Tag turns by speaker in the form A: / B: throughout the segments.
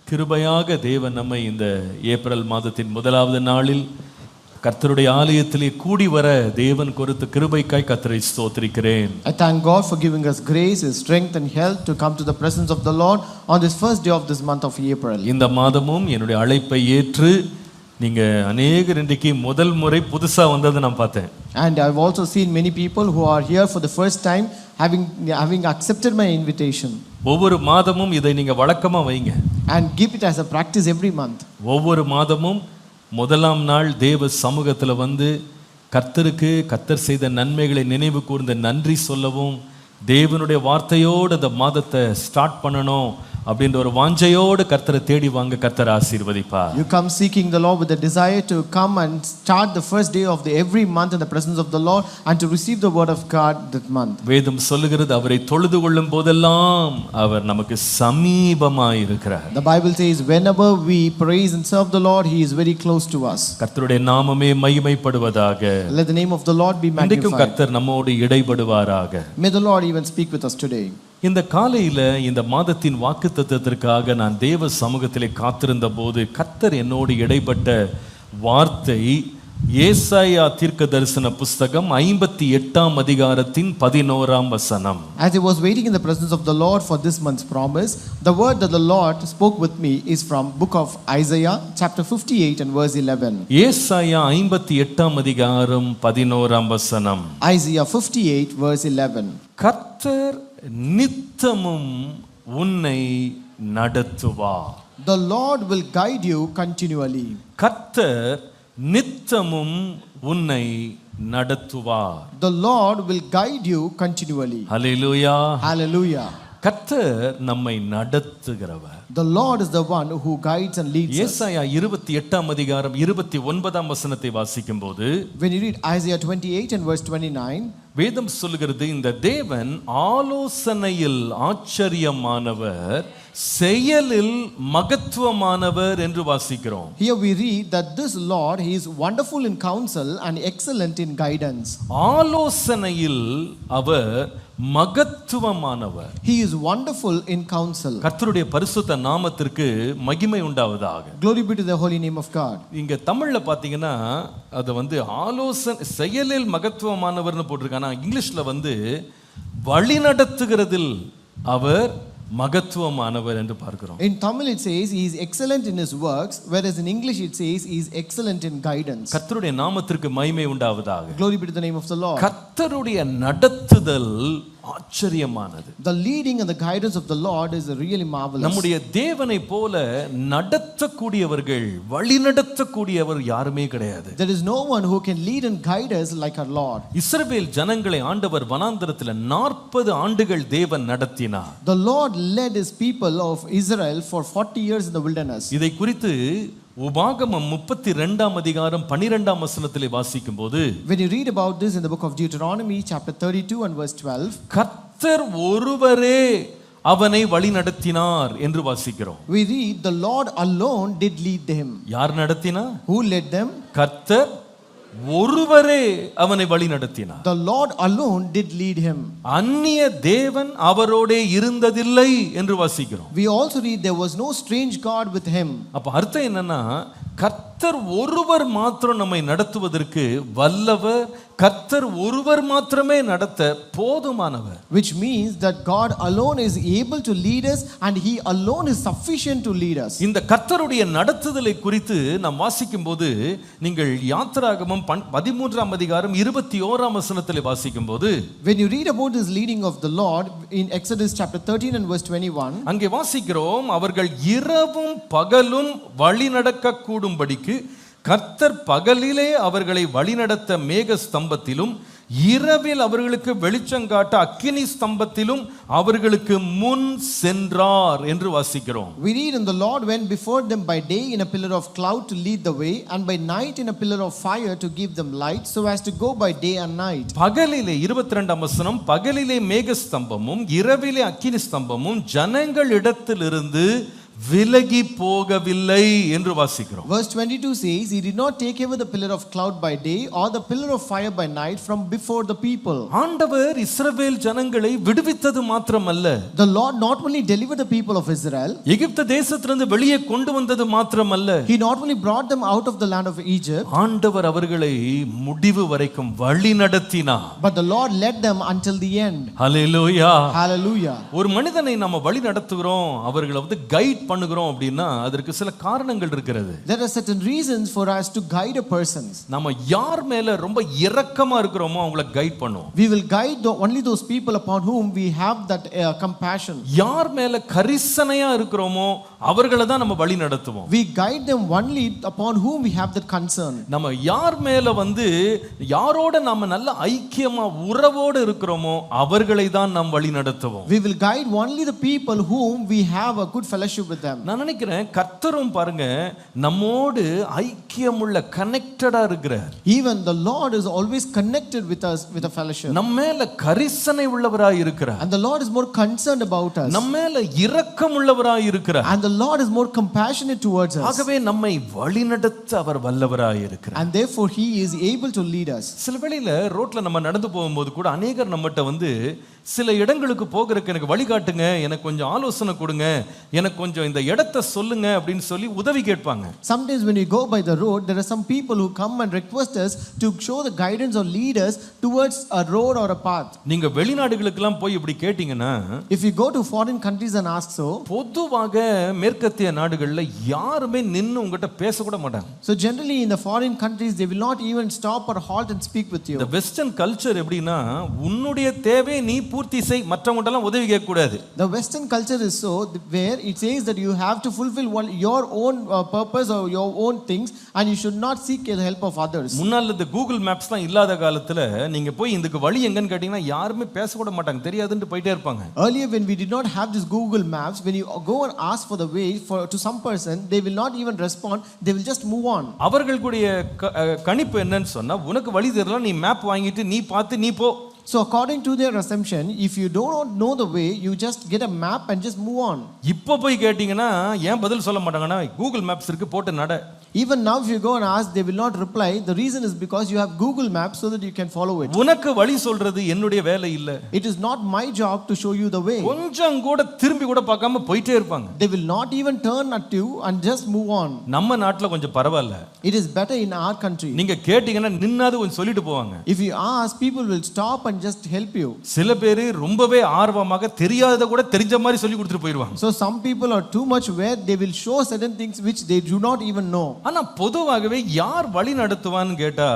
A: கிருபையாக தேவன் நம்மை இந்த ஏப்ரல் மாதத்தின் முதலாவது நாளில் கர்த்தருடைய ஆலயத்திலே கூடி வர தேவன் கொடுத்த கிருபைக்காய் கர்த்தரை ஸ்தோத்திரிக்கிறேன்.
B: I thank God for giving us grace, His strength and health to come to the presence of the Lord on this first day of this month of April.
A: இந்த மாதமும் என்னுடைய அழைப்பை ஏற்று நீங்க அநேகர் இன்றைக்கு முதல் முறை புதுசா வந்ததை நான் பார்த்தேன்.
B: And I've also seen many people who are here for the first time having accepted my invitation.
A: ஒவ்வொரு மாதமும் இதை நீங்க வழக்கமா வைங்க.
B: And keep it as a practice every month.
A: ஒவ்வொரு மாதமும் முதலாம் நாள் தேவ சமூகத்துல வந்து கர்த்தர் செய்த நன்மைகளை நினைவு கூர்ந்து நன்றி சொல்லவும் தேவனுடைய வார்த்தையோடு அந்த மாதத்தை ஸ்டார்ட் பண்ணணும் அப்படின்ற ஒரு வாஞ்சையோடு கர்த்தரை தேடி வாங்க. கர்த்தர் ஆசீர்வதிப்பார்.
B: You come seeking the Lord with a desire to come and start the first day of every month in the presence of the Lord and to receive the word of God that month.
A: வேதம் சொல்லுகிறது அவரை தொழுது கொள்ளும் போதெல்லாம் அவர் நமக்கு சமீபமாய் இருக்கிறார்.
B: The Bible says whenever we praise and serve the Lord, He is very close to us.
A: கர்த்தருடைய நாமமே மகிமைப்படுவதாக.
B: Let the name of the Lord be magnified.
A: இன்றைக்கும் கர்த்தர் நம்மோடு இடைப்படுவாராக.
B: May the Lord even speak with us today.
A: இந்த காலையில இந்த மாதத்தின் வாக்குத்தத்தத்திற்காக நான் தேவ சமூகத்திலே காத்திருந்த போது கர்த்தர் என்னோடு இடைப்பட்ட வார்த்தை ஏசாயா தீர்க்கதரிசன புஸ்தகம் 58ஆம் அதிகாரத்தின் 11ஆம் வசனம்.
B: As I was waiting in the presence of the Lord for this month's promise, the word that the Lord spoke with me is from book of Isaiah chapter 58 and verse 11.
A: ஏசாயா 58ஆம் அதிகாரம் 11ஆம் வசனம்.
B: Isaiah 58 verse 11.
A: கர்த்தர் நித்தமும் உன்னை நடத்துவார்.
B: The Lord will guide you continually.
A: கர்த்தர் நித்தமும் உன்னை நடத்துவார்.
B: The Lord will guide you continually.
A: Hallelujah.
B: Hallelujah.
A: கர்த்தர் நம்மை நடத்துகிறவர்.
B: The Lord is the one who guides and leads us.
A: ஏசாயா 28ஆம் அதிகாரம் 29ஆம் வசனத்தை வாசிக்கும்போது
B: When you read Isaiah 28 and verse 29,
A: வேதம் சொல்லுகிறது இந்த தேவன் ஆலோசனையில் ஆச்சரியமானவர் செயலில் மகத்துவமானவர் என்று வாசிக்கிறோம்.
B: here we read that this Lord, He is wonderful in counsel and excellent in guidance.
A: ஆலோசனையில் அவர் மகத்துவமானவர்.
B: He is wonderful in counsel.
A: கர்த்தருடைய பரிசுத்த நாமத்திற்கு மகிமை உண்டாவதாக.
B: Glory be to the holy name of God.
A: இங்க தமிழ்ல பாத்தீங்கன்னா அது வந்து ஆலோசனை செயலில் மகத்துவமானவர்னு போட்டிருக்கானா, இங்கிலீஷ்ல வந்து வழி நடத்துகிறதில் அவர் மகத்துவமானவர் என்று பார்க்கிறோம்.
B: In Tamil it says he is excellent in his works, whereas in English it says he is excellent in guidance.
A: கர்த்தருடைய நாமத்திற்கு மகிமை உண்டாவதாக.
B: Glory be to the name of the Lord.
A: கர்த்தருடைய நடத்துதல் ஆச்சரியமானது.
B: The leading and the guidance of the Lord is really marvelous.
A: நம்முடைய தேவனை போல நடத்தக்கூடியவர்கள் வழி நடத்தக்கூடியவர் யாருமே கிடையாது.
B: There is no one who can lead and guide us like our Lord.
A: இஸ்ரவேல் ஜனங்களை ஆண்டவர் வனாந்தரத்தில் 40 ஆண்டுகள் தேவன் நடத்தினார்.
B: The Lord led His people of Israel for 40 years in the wilderness.
A: இதை குறித்து உபாகமம் 32ஆம் அதிகாரம் 12ஆம் வசனத்திலே வாசிக்கும்போது
B: When you read about this in the book of Deuteronomy chapter 32 and verse 12,
A: கர்த்தர் ஒருவரே அவனை வழி நடத்தினார் என்று வாசிக்கிறோம்.
B: we read the Lord alone did lead them.
A: யார் நடத்தினார்?
B: Who led them?
A: கர்த்தர் ஒருவரே அவனை வழி நடத்தினார்.
B: The Lord alone did lead him.
A: அந்நிய தேவன் அவரோடே இருந்ததில்லை என்று வாசிக்கிறோம்.
B: We also read there was no strange god with him.
A: அப்ப அர்த்தம் என்னன்னா, கர்த்தர் ஒருவர் மாத்திரம் நம்மை நடத்துவதற்கு வல்லவர், கர்த்தர் ஒருவர் மாத்திரமே நடத்த போதுமானவர்.
B: Which means that God alone is able to lead us and He alone is sufficient to lead us.
A: இந்த கர்த்தருடைய நடத்துதலை குறித்து நாம் வாசிக்கும்போது நீங்கள் யாத்திராகமம் 13ஆம் அதிகாரம் 21ஆம் வசனத்திலே வாசிக்கும்போது
B: When you read about this leading of the Lord in Exodus chapter 13 and verse 21,
A: அங்கே வாசிக்கிறோம், அவர்கள் இரவும் பகலும் வழி நடக்க கூடும்படிக்கு கர்த்தர் பகலிலே அவர்களை வழிநடத்த மேக ஸ்தம்பத்திலும் இரவில் அவர்களுக்கு வெளிச்சங்காட்ட அக்கினி ஸ்தம்பத்திலும் அவர்களுக்கு முன் சென்றார் என்று வாசிக்கிறோம்.
B: we read, and the Lord went before them by day in a pillar of cloud to lead the way, and by night in a pillar of fire to give them light, so as to go by day and night.
A: பகலிலே 22ஆம் வசனம், பகலிலே மேக ஸ்தம்பமும் இரவிலே அக்கினி ஸ்தம்பமும் ஜனங்கள் இடத்திலிருந்து விலகி போகவில்லை என்று வாசிக்கிறோம்.
B: Verse 22 says, He did not take away the pillar of cloud by day or the pillar of fire by night from before the people.
A: ஆண்டவர் இஸ்ரவேல் ஜனங்களை விடுவித்தது மாத்திரமல்ல,
B: The Lord not only delivered the people of Israel,
A: எகிப்து தேசத்திலிருந்து வெளியே கொண்டு வந்தது மாத்திரமல்ல,
B: He not only brought them out of the land of Egypt,
A: ஆண்டவர் அவர்களை முடிவு வரைக்கும் வழி நடத்தினார்.
B: but the Lord led them until the end.
A: Hallelujah.
B: Hallelujah.
A: ஒரு மனிதனை நம்ம வழி நடத்துகிறோம், அவர்களை கைட் பண்ணுகிறோம் அப்படின்னா அதற்கு சில காரணங்கள் இருக்கிறது.
B: There are certain reasons for us to guide a person.
A: நம்ம யார் மேல ரொம்ப இரக்கமா இருக்கிறோமோ அவங்களை கைட் பண்ணுவோம்.
B: We will guide only those people upon whom we have that compassion.
A: யார் மேல கரிசனையா இருக்கிறோமோ அவர்களை தான் நம்ம வழி நடத்துவோம்.
B: We guide them only upon whom we have that concern.
A: நம்ம யார் மேல யாரோட நாம நல்ல ஐக்கியமா உறவோடு இருக்கிறோமோ அவர்களை தான் நாம் வழி நடத்துவோம்.
B: We will guide only the people whom we have a good fellowship with them.
A: நான் நினைக்கிறேன் கர்த்தரும் பாருங்க நம்மோடு ஐக்கியமுள்ள கனெக்டடா இருக்கிறார்.
B: Even the Lord is always connected with us with a fellowship.
A: நம்ம மேல கரிசனை உள்ளவராய் இருக்கிறார்.
B: And the Lord is more concerned about us.
A: நம்ம மேல இரக்கம் உள்ளவராய் இருக்கிறார்.
B: And the Lord is more compassionate towards us.
A: ஆகவே நம்மை வழிநடத்த அவர் வல்லவராய் இருக்கிறார்.
B: And therefore he is able to lead us.
A: சில வேளையில ரோட்ல நம்ம நடந்து போகும்போது கூட அநேகர் நம்மகிட்ட சில இடங்களுக்கு போகிறதுக்கு எனக்கு வழிகாட்டுங்க, எனக்கு கொஞ்சம் ஆலோசனை கொடுங்க, எனக்கு கொஞ்சம் இந்த இடத்தை சொல்லுங்க அப்படின்னு சொல்லி உதவி கேட்பாங்க.
B: Sometimes when we go by the road, there are some people who come and request us to show the guidance or lead us towards a road or a path.
A: நீங்க வெளிநாடுகளுக்கெல்லாம் போய் இப்படி கேட்டீங்கன்னா,
B: if you go to foreign countries and ask so,
A: பொதுவாக மேற்கத்திய நாடுகள்ல யாருமே நின்னு உங்ககிட்ட பேச கூட மாட்டாங்க.
B: So generally in the foreign countries they will not even stop or halt and speak with you.
A: The western culture எப்படின்னா, உன்னுடைய தேவை நீ பூர்த்தி செய், மற்றவங்கட்டெல்லாம் உதவி கேட்க கூடாது.
B: The western culture is so where it says that you have to fulfill your own purpose or your own things and you should not seek the help of others.
A: முன்னால இந்த கூகுள் மேப்ஸ்லாம் இல்லாத காலத்துல நீங்க போய் இதுக்கு வழி எங்கன்னு கேட்டீங்கன்னா யாருமே பேச கூட மாட்டாங்க, தெரியாதுன்னு போயிட்டே இருப்பாங்க.
B: Earlier when we did not have this Google Maps, when you go and ask for the way to some person, they will not even respond, they will just move on.
A: அவர்களுடைய கணிப்பு என்னன்னு சொன்னா, உனக்கு வழி தெரியல, நீ மேப் வாங்கிட்டு நீ பார்த்து நீ போ.
B: So according to their assumption, if you do not know the way, you just get a map and just move on.
A: இப்போ போய் கேட்டிங்கன்னா ஏன் பதில் சொல்ல மாட்டாங்கன்னா, கூகுள் மேப்ஸ் இருக்கு போட்டு நட.
B: Even now if you go and ask, they will not reply. The reason is because you have Google Maps so that you can follow it.
A: உனக்கு வழி சொல்றது என்னுடைய வேலை இல்ல.
B: It is not my job to show you the way.
A: கொஞ்சம் கூட திரும்பி கூட பார்க்காம போயிட்டே இருப்பாங்க.
B: They will not even turn at you and just move on.
A: நம்ம நாட்டுல கொஞ்சம் பரவாயில்ல.
B: It is better in our country.
A: நீங்க கேட்டிங்கன்னா நின்னாது கொஞ்சம் சொல்லிட்டு போவாங்க.
B: If you ask, people will stop and just help you.
A: சில பேர் ரொம்பவே ஆர்வமாக தெரியாதத கூட தெரிஞ்ச மாதிரி சொல்லி கொடுத்துட்டு போயிடுவாங்க.
B: So some people are too much aware, they will show certain things which they do not even know.
A: ஆனா பொதுவாகவே யார் வழி நடத்துவான்னு கேட்டா,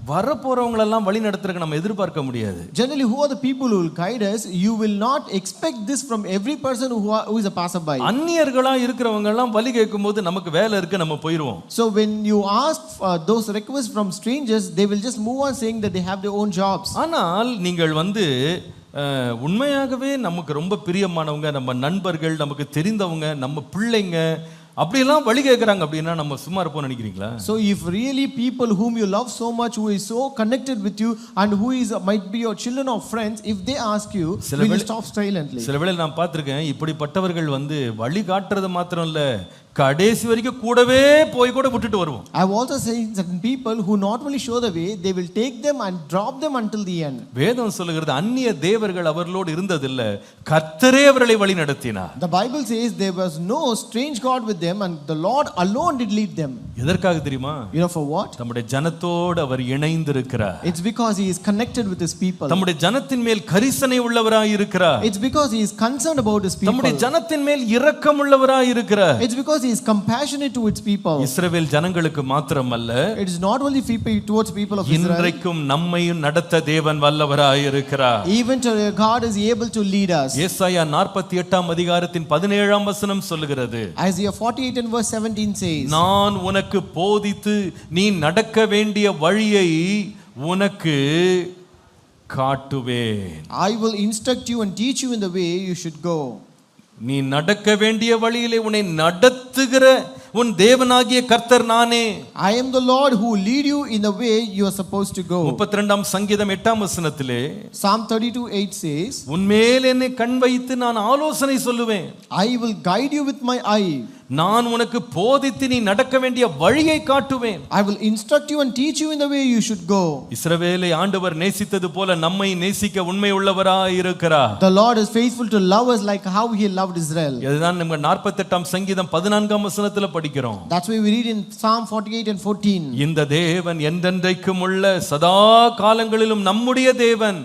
A: வரப்போறவங்களெல்லாம் வழி நடத்துறதுக்கு நம்ம எதிர்பார்க்க முடியாது.
B: Generally who are the people who will guide us? You will not expect this from every person who is a passerby.
A: அந்நியர்களா இருக்கிறவங்க எல்லாம் வழி கேட்கும்போது நமக்கு வேலை இருக்கு, நம்ம போயிடுவோம்.
B: So when you ask those requests from strangers, they will just move on saying that they have their own jobs.
A: ஆனால் நீங்கள் உண்மையாகவே நமக்கு ரொம்ப பிரியமானவங்க, நம்ம நண்பர்கள், நமக்கு தெரிந்தவங்க, நம்ம பிள்ளைங்க அப்படியெல்லாம் வழி கேட்கறாங்க அப்படின்னா நம்ம சும்மா இருப்போம் நினைக்கிறீங்களா?
B: So if really people whom you love so much, who is so connected with you and who is might be your children or friends, if they ask you, will you stop silently?
A: சில வேளை நான் பார்த்திருக்கேன், இப்படிப்பட்டவர்கள் வழி காட்டுறது மாத்திரம் இல்ல, கடைசி வரைக்கும் கூடவே போய் கூட விட்டுட்டு வருவோம்.
B: I have also seen certain people who not only show the way, they will take them and drop them until the end.
A: வேதம் சொல்லுகிறது அந்நிய தேவர்கள் அவர்களோடு இருந்ததில்லை, கர்த்தரே அவர்களை வழி நடத்தினார்.
B: The Bible says there was no strange god with them and the Lord alone did lead them.
A: எதற்காக தெரியுமா?
B: You know for what?
A: நம்முடைய ஜனத்தோடு அவர் இணைந்திருக்கிறார்.
B: It's because he is connected with his people.
A: நம்முடைய ஜனத்தின் மேல் கரிசனை உள்ளவராய் இருக்கிறார்.
B: It's because he is concerned about his people.
A: நம்முடைய ஜனத்தின் மேல் இரக்கம் உள்ளவராய் இருக்கிறார்.
B: It's because he is compassionate to its people.
A: இஸ்ரவேல் ஜனங்களுக்கு மாத்திரமல்ல,
B: it is not only towards people of Israel.
A: இன்றைக்கும் நம்மையும் நடத்த தேவன் வல்லவராய் இருக்கிறார்.
B: Even God is able to lead us.
A: ஏசாயா 48 அதிகாரத்தின் 17 வசனம் சொல்லுகிறது,
B: Isaiah 48 and verse 17 says,
A: நான் உனக்கு போதித்து நீ நடக்க வேண்டிய வழியை உனக்கு காட்டுவேன்.
B: I will instruct you and teach you in the way you should go.
A: நீ நடக்க வேண்டிய வழியிலே உன்னை நடத்துகிற உன் தேவனாகிய கர்த்தர் நானே.
B: I am the Lord who lead you in the way you are supposed to go.
A: 32ஆம் சங்கீதம் 8ஆம் வசனத்திலே
B: Psalm 32:8 says,
A: உன்மேல் என்னை கண் வைத்து நான் ஆலோசனை சொல்லுவேன்.
B: I will guide you with my eye.
A: நான் உனக்கு போதித்து நீ நடக்க வேண்டிய வழியை காட்டுவேன்.
B: I will instruct you and teach you in the way you should go.
A: இஸ்ரவேலை ஆண்டவர் நேசித்தது போல நம்மை நேசிக்க உண்மை உள்ளவராய் இருக்கிறார்.
B: The Lord is faithful to love us like how he loved Israel.
A: இதுதான் நம்ம 48ஆம் சங்கீதம் 14ஆம் வசனத்துல படிக்கிறோம்.
B: That's why we read in Psalm 48 and 14.
A: இந்த தேவன் என்றென்றைக்கும் உள்ள சதா காலங்களிலும் நம்முடைய தேவன்.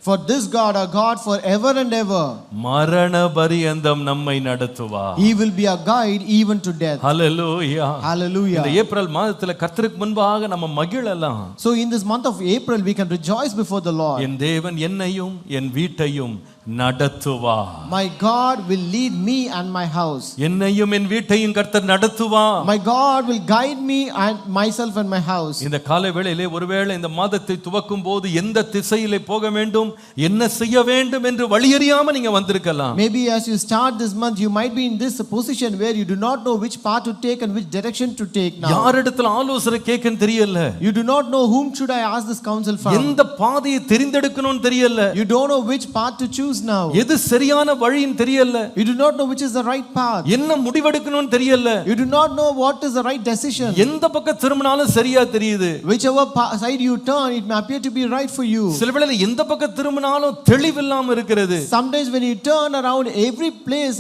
B: For this God, our God, forever and ever.
A: மரண பரியந்தம் நம்மை நடத்துவார்.
B: He will be a guide even to death.
A: Hallelujah.
B: Hallelujah.
A: இந்த ஏப்ரல் மாதத்துல கர்த்தருக்கு முன்பாக நம்ம மகிழலாம்.
B: So in this month of April we can rejoice before the Lord.
A: என் தேவன் என்னையும் என் வீட்டையும் நடத்துவார்.
B: My God will lead me and my house.
A: என்னையும் என் வீட்டையும் கர்த்தர் நடத்துவார்.
B: My God will guide me and myself and my house.
A: இந்த காலை வேளையிலே ஒருவேளை இந்த மாதத்தை துவக்கும் போது எந்த திசையிலே போக வேண்டும், என்ன செய்ய வேண்டும் என்று வழியறியாம நீங்க வந்திருக்கலாம்.
B: Maybe as you start this month you might be in this position where you do not know which path to take and which direction to take now.
A: யாரிடத்தில் ஆலோசனை கேட்கன்னு தெரியல.
B: You do not know whom should I ask this counsel from.
A: எந்த பாதையை தெரிந்தெடுக்கணும்னு தெரியல.
B: You don't know which path to choose now.
A: எது சரியான வழின்னு தெரியல.
B: You do not know which is the right path.
A: என்ன முடிவெடுக்கணும்னு தெரியல.
B: You do not know what is the right decision.
A: எந்த பக்கம் திரும்பினாலும் சரியா தெரியுது.
B: Whichever side you turn it may appear to be right for you.
A: சில வேளையில எந்த பக்கம் திரும்பினாலும் தெளிவில்லாம இருக்கிறது.
B: Sometimes when you turn around every place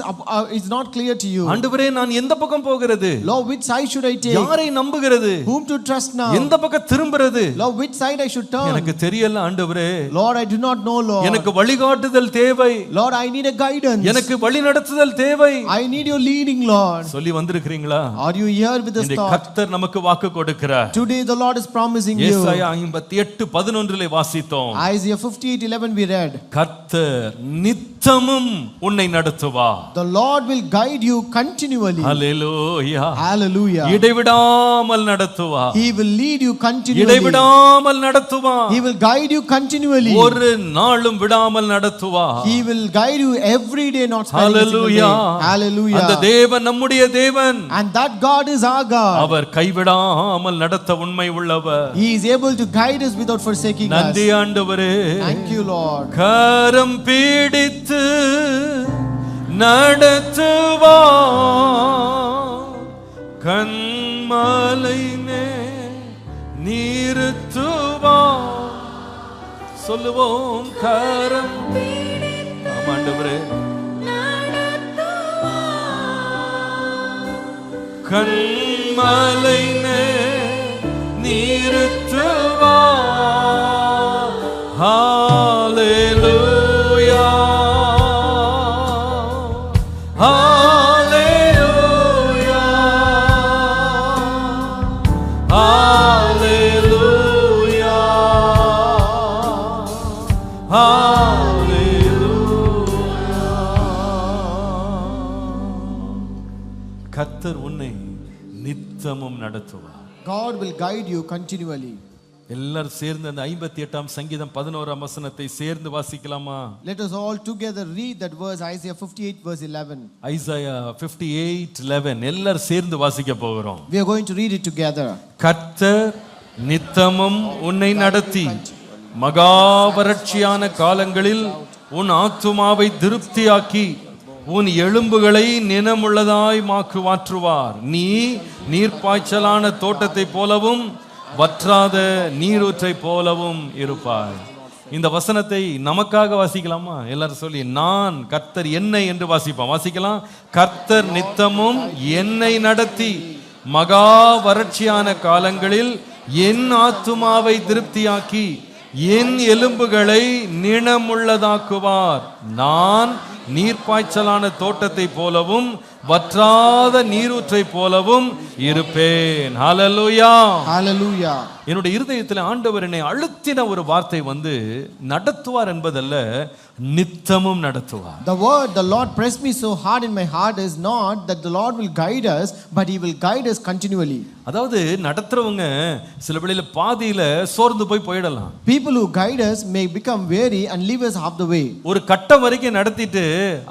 B: is not clear to you.
A: ஆண்டவரே நான் எந்த பக்கம் போகிறது?
B: Lord, which side should I take?
A: யாரை நம்புகிறது?
B: Whom to trust now?
A: எந்த பக்கம் திரும்புறது?
B: Lord, which side I should turn?
A: எனக்கு தெரியல ஆண்டவரே.
B: Lord, I do not know, Lord.
A: எனக்கு வழிகாட்டுதல் தேவை.
B: Lord, I need a guidance.
A: எனக்கு வழிநடத்துதல் தேவை.
B: I need your leading, Lord.
A: சொல்லி வந்திருக்கீங்களா?
B: Are you here with this
A: இந்த
B: thought?
A: கர்த்தர் நமக்கு வாக்கு கொடுக்கிறார்.
B: Today the Lord is promising you.
A: ஏசாயா 58:11 வாசித்தோம்.
B: Isaiah 58:11 we read.
A: கர்த்தர் நித்தமும் உன்னை நடத்துவார்.
B: The Lord will guide you continually.
A: Hallelujah.
B: Hallelujah.
A: இடைவிடாமல் நடத்துவார்.
B: He will lead you continually.
A: இடைவிடாமல் நடத்துவார்.
B: He will guide you continually.
A: ஒரு நாளும் விடாமல் நடத்துவார்.
B: He will guide you every day, not sparing a single day. Hallelujah.
A: அந்த தேவன் நம்முடைய தேவன்.
B: And that God is our God.
A: அவர் கைவிடாமல் நடத்த உண்மை உள்ளவர்.
B: He is able to guide us without forsaking us.
A: நன்றி ஆண்டவரே.
B: Thank you, Lord.
A: கரம் பிடித்து நடத்துவார். கண்மலை நிறுத்துவார். சொல்லுவோம் கரம் ஆண்டவரே. கண்மலை நிறுத்துவார். ஹalleluya. ஹalleluya. ஹalleluya. கர்த்தர் உன்னை நித்தமும் நடத்துவார்.
B: God will guide you continually.
A: எல்லாரும் சேர்ந்து அந்த 58ஆம் சங்கீதம் 11ஆம் வசனத்தை சேர்ந்து வாசிக்கலாமா?
B: Let us all together read that verse, Isaiah 58 verse 11.
A: Isaiah 58:11 எல்லாரும் சேர்ந்து வாசிக்க போகிறோம்.
B: We are going to read it together.
A: கர்த்தர் நித்தமும் உன்னை நடத்தி மகா வறட்சியான காலங்களில் உன் ஆத்துமாவை திருப்தியாக்கி உன் எலும்புகளை நினமுள்ளதாய் மாற்றுவார். நீ நீர்ப்பாய்ச்சலான தோட்டத்தை போலவும் வற்றாத நீரூற்றை போலவும் இருப்பாய். இந்த வசனத்தை நமக்காக வாசிக்கலாமா? எல்லாரும் சொல்லி நான் கர்த்தர் என்னை என்று வாசிப்போம். வாசிக்கலாம். கர்த்தர் நித்தமும் என்னை நடத்தி மகா வறட்சியான காலங்களில் என் ஆத்துமாவை திருப்தியாக்கி என் எலும்புகளை நினமுள்ளதாக்குவார். நான் நீர்ப்பாய்ச்சலான தோட்டத்தை போலவும் வற்றாத நீரூற்றை போலவும் இருப்பேன். ஹalleluya.
B: Hallelujah.
A: என்னுடைய இருதயத்தில் ஆண்டவர் என்னை அழுத்தின ஒரு வார்த்தை நடத்துவார் என்பதல்ல, நித்தமும் நடத்துவார்.
B: The word the Lord pressed me so hard in my heart is not that the Lord will guide us, but He will guide us continually.
A: அதாவது நடத்துறவங்க சில வேளையில பாதியில சோர்ந்து போயிடலாம்.
B: People who guide us may become weary and leave us half the way.
A: ஒரு கட்டம் வரைக்கும் நடத்திட்டு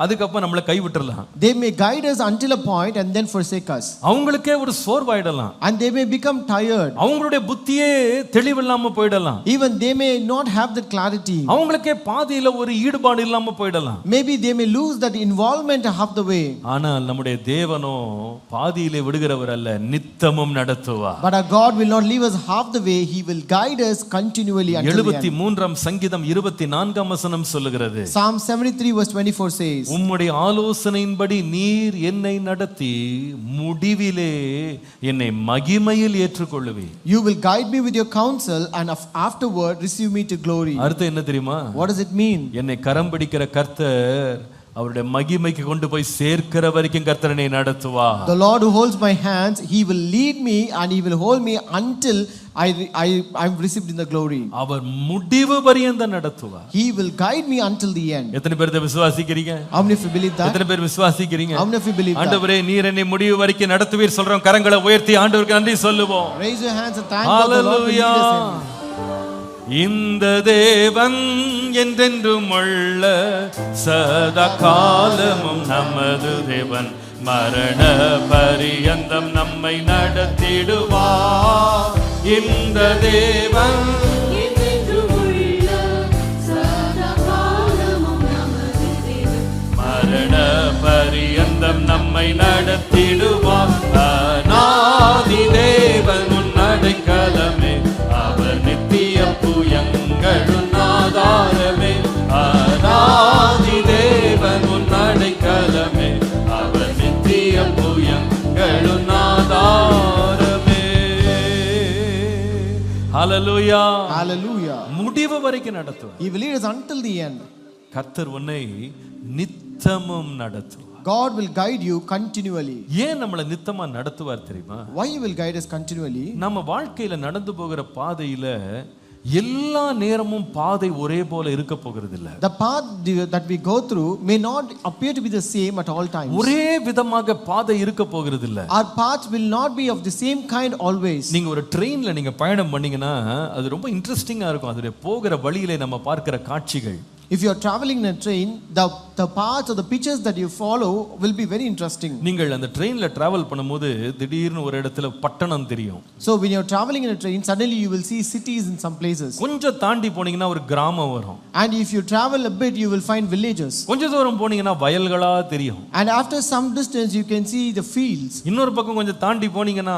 A: அதுக்கப்புறம் நம்மளை கைவிட்டுறலாம்.
B: They may guide us until a point and then forsake us.
A: அவங்களுக்கே ஒரு சோர்வாயிடலாம்.
B: And they may become tired.
A: அவங்களுடைய புத்தியே தெளிவில்லாம போயிடலாம்.
B: Even they may not have that clarity.
A: அவங்களுக்கே பாதியில ஒரு ஈடுபாடு இல்லாம போயிடலாம்.
B: Maybe they may lose that involvement half the way.
A: ஆனால் நம்முடைய தேவனோ பாதியிலே விடுகிறவர் அல்ல, நித்தமும் நடத்துவார்.
B: But our God will not leave us half the way. He will guide us continually until the end.
A: 73 சங்கீதம் 24 வசனம் சொல்லுகிறது.
B: Psalm 73 verse 24 says,
A: உம்முடைய ஆலோசனையின்படி நீர் என்னை நடத்தி முடிவிலே என்னை மகிமையில் ஏற்றுக்கொள்ளுவீர்.
B: You will guide me with your counsel and afterward receive me to glory.
A: அர்த்தம் என்ன தெரியுமா?
B: What does it mean?
A: என்னை கரம் பிடிக்கிற கர்த்தர் அவருடைய மகிமைக்கு கொண்டு போய் சேர்க்கிற வரைக்கும் கர்த்தர் என்னை நடத்துவார்.
B: The Lord who holds my hands, He will lead me and He will hold me until I'm received in the glory.
A: அவர் முடிவு பரியந்தம் நடத்துவார்.
B: He will guide me until the end.
A: எத்தனை பேர் இதை விசுவாசிக்கிறீங்க?
B: How many of you believe that?
A: எத்தனை பேர் விசுவாசிக்கிறீங்க?
B: How many of you believe that?
A: ஆண்டவரே நீர் என்னை முடிவு வரைக்கும் நடத்துவீர் சொல்றோம். கரங்களை உயர்த்தி ஆண்டவருக்கு நன்றி சொல்லுவோம்.
B: Raise your hands and thank God the Lord will lead us in.
A: இந்த தேவன் என்றென்றும் உள்ள சதா காலமும் நமது தேவன், மரண பரியந்தம் நம்மை நடத்திடுவார். இந்த தேவன் என்றென்றும் உள்ள சதா காலமும் நமது தேவன், மரண பரியந்தம் நம்மை நடத்திடுவார். அநாதி தேவன் உன் அடைக்கலமே, அவர் நித்திய புயங்களும் ஆதாரமே. அநாதி தேவன் உன் அடைக்கலமே, அவர் நித்திய புயங்களும் ஆதாரமே. ஹல்லேலூயா.
B: Hallelujah.
A: முடிவு வரைக்கும் நடத்துவார்.
B: He will lead us until the end.
A: கர்த்தர் உன்னை நித்தமும் நடத்துவார்.
B: God will guide you continually.
A: ஏன் நம்மளை நித்தமா நடத்துவார் தெரியுமா?
B: Why He will guide us continually?
A: நம்ம வாழ்க்கையில நடந்து போகிற பாதையில எல்லா நேரமும் பாதை ஒரே போல இருக்க போகிறது இல்ல.
B: The path that we go through may not appear to be the same at all times.
A: ஒரே விதமாக பாதை இருக்க போகிறது இல்ல.
B: Our paths will not be of the same kind always.
A: நீங்க ஒரு ட்ரெயின்ல நீங்க பயணம் பண்ணீங்கன்னா அது ரொம்ப இன்ட்ரெஸ்டிங்கா இருக்கும். அதுல போகிற வழியிலே நம்ம பார்க்கிற காட்சிகள்.
B: If you are traveling in a train, the paths or the pictures that you follow will be very interesting.
A: நீங்கள் அந்த ட்ரெயின்ல டிராவல் பண்ணும்போது திடீர்னு ஒரு இடத்துல பட்டணம் தெரியும்.
B: So when you are traveling in a train, suddenly you will see cities in some places.
A: கொஞ்சம் தாண்டி போனீங்கன்னா ஒரு கிராமம் வரும்.
B: And if you travel a bit, you will find villages.
A: கொஞ்சம் தூரம் போனீங்கன்னா வயல்களா தெரியும்.
B: And after some distance, you can see the fields.
A: இன்னொரு பக்கம் கொஞ்சம் தாண்டி போனீங்கன்னா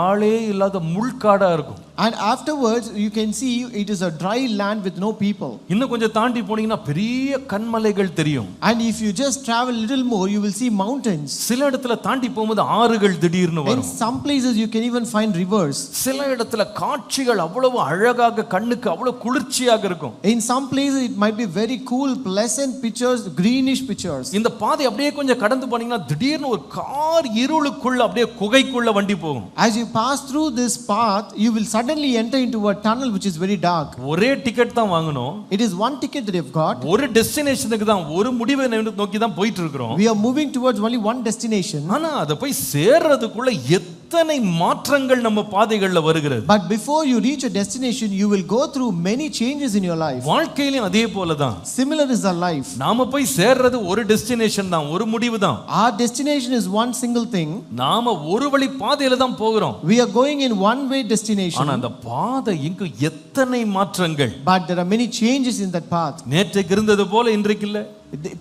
A: ஆளே இல்லாத முள்காடா இருக்கும்.
B: And afterwards, you can see it is a dry land with no people.
A: இன்னும் கொஞ்சம் தாண்டி போனீங்கன்னா பெரிய கன்மலைகள் தெரியும்.
B: And if you just travel a little more, you will see mountains.
A: சில இடத்துல தாண்டி போகும்போது ஆறுகள் திடீர்னு
B: In
A: வரும்.
B: some places, you can even find rivers.
A: சில இடத்துல காட்சிகள் அவ்வளவு அழகாக கண்ணுக்கு அவ்வளவு குளிர்ச்சியாக இருக்கும்.
B: In some places, it might be very cool, pleasant pictures, greenish pictures.
A: இந்த பாதை அப்படியே கொஞ்சம் கடந்து போனீங்கன்னா திடீர்னு ஒரு கார் இருளுக்குள்ள அப்படியே குகைக்குள்ள வண்டி போகும்.
B: As you pass through this path, you will suddenly enter into a tunnel which is very dark.
A: ஒரே டிக்கெட் தான் வாங்கணும்.
B: It is one ticket that you've got.
A: ஒரு டெஸ்டினேஷனுக்கு தான், ஒரு முடிவை நோக்கி தான் போயிட்டு இருக்கிறோம்.
B: We are moving towards only one destination.
A: ஆனா அத போய் சேர்றதுக்குள்ள எத்தனை மாற்றங்கள் நம்ம பாதைகள்ல வருகிறது.
B: But before you reach a destination, you will go through many changes in your life.
A: வாழ்க்கையிலும் அதே போல தான்.
B: Similar is our life.
A: நாம போய் சேர்றது ஒரு டெஸ்டினேஷன் தான், ஒரு முடிவு தான்.
B: Our destination is one single thing.
A: நாம ஒரு வழி பாதையில தான் போகிறோம்.
B: We are going in one way destination.
A: ஆனா அந்த பாதை எங்க எத்தனை மாற்றங்கள்.
B: But there are many changes in that path.
A: நேற்றைக்கு இருந்தது போல இன்றைக்கு இல்ல.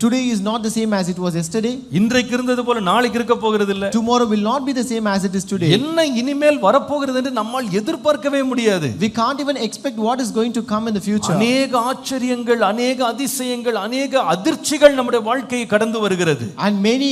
B: Today is not the same as it was yesterday.
A: இன்றைக்கு இருந்தது போல நாளைக்கு இருக்க போகிறது இல்ல.
B: Tomorrow will not be the same as it is today.
A: என்ன இனிமேல் வரப்போகிறது என்று நம்மால் எதிர்பார்க்கவே முடியாது.
B: We can't even expect what is going to come in the future.
A: அநேக ஆச்சரியங்கள், அநேக அதிசயங்கள், அநேக அதிர்ச்சிகள் நம்முடைய வாழ்க்கையை கடந்து வருகிறது.
B: And many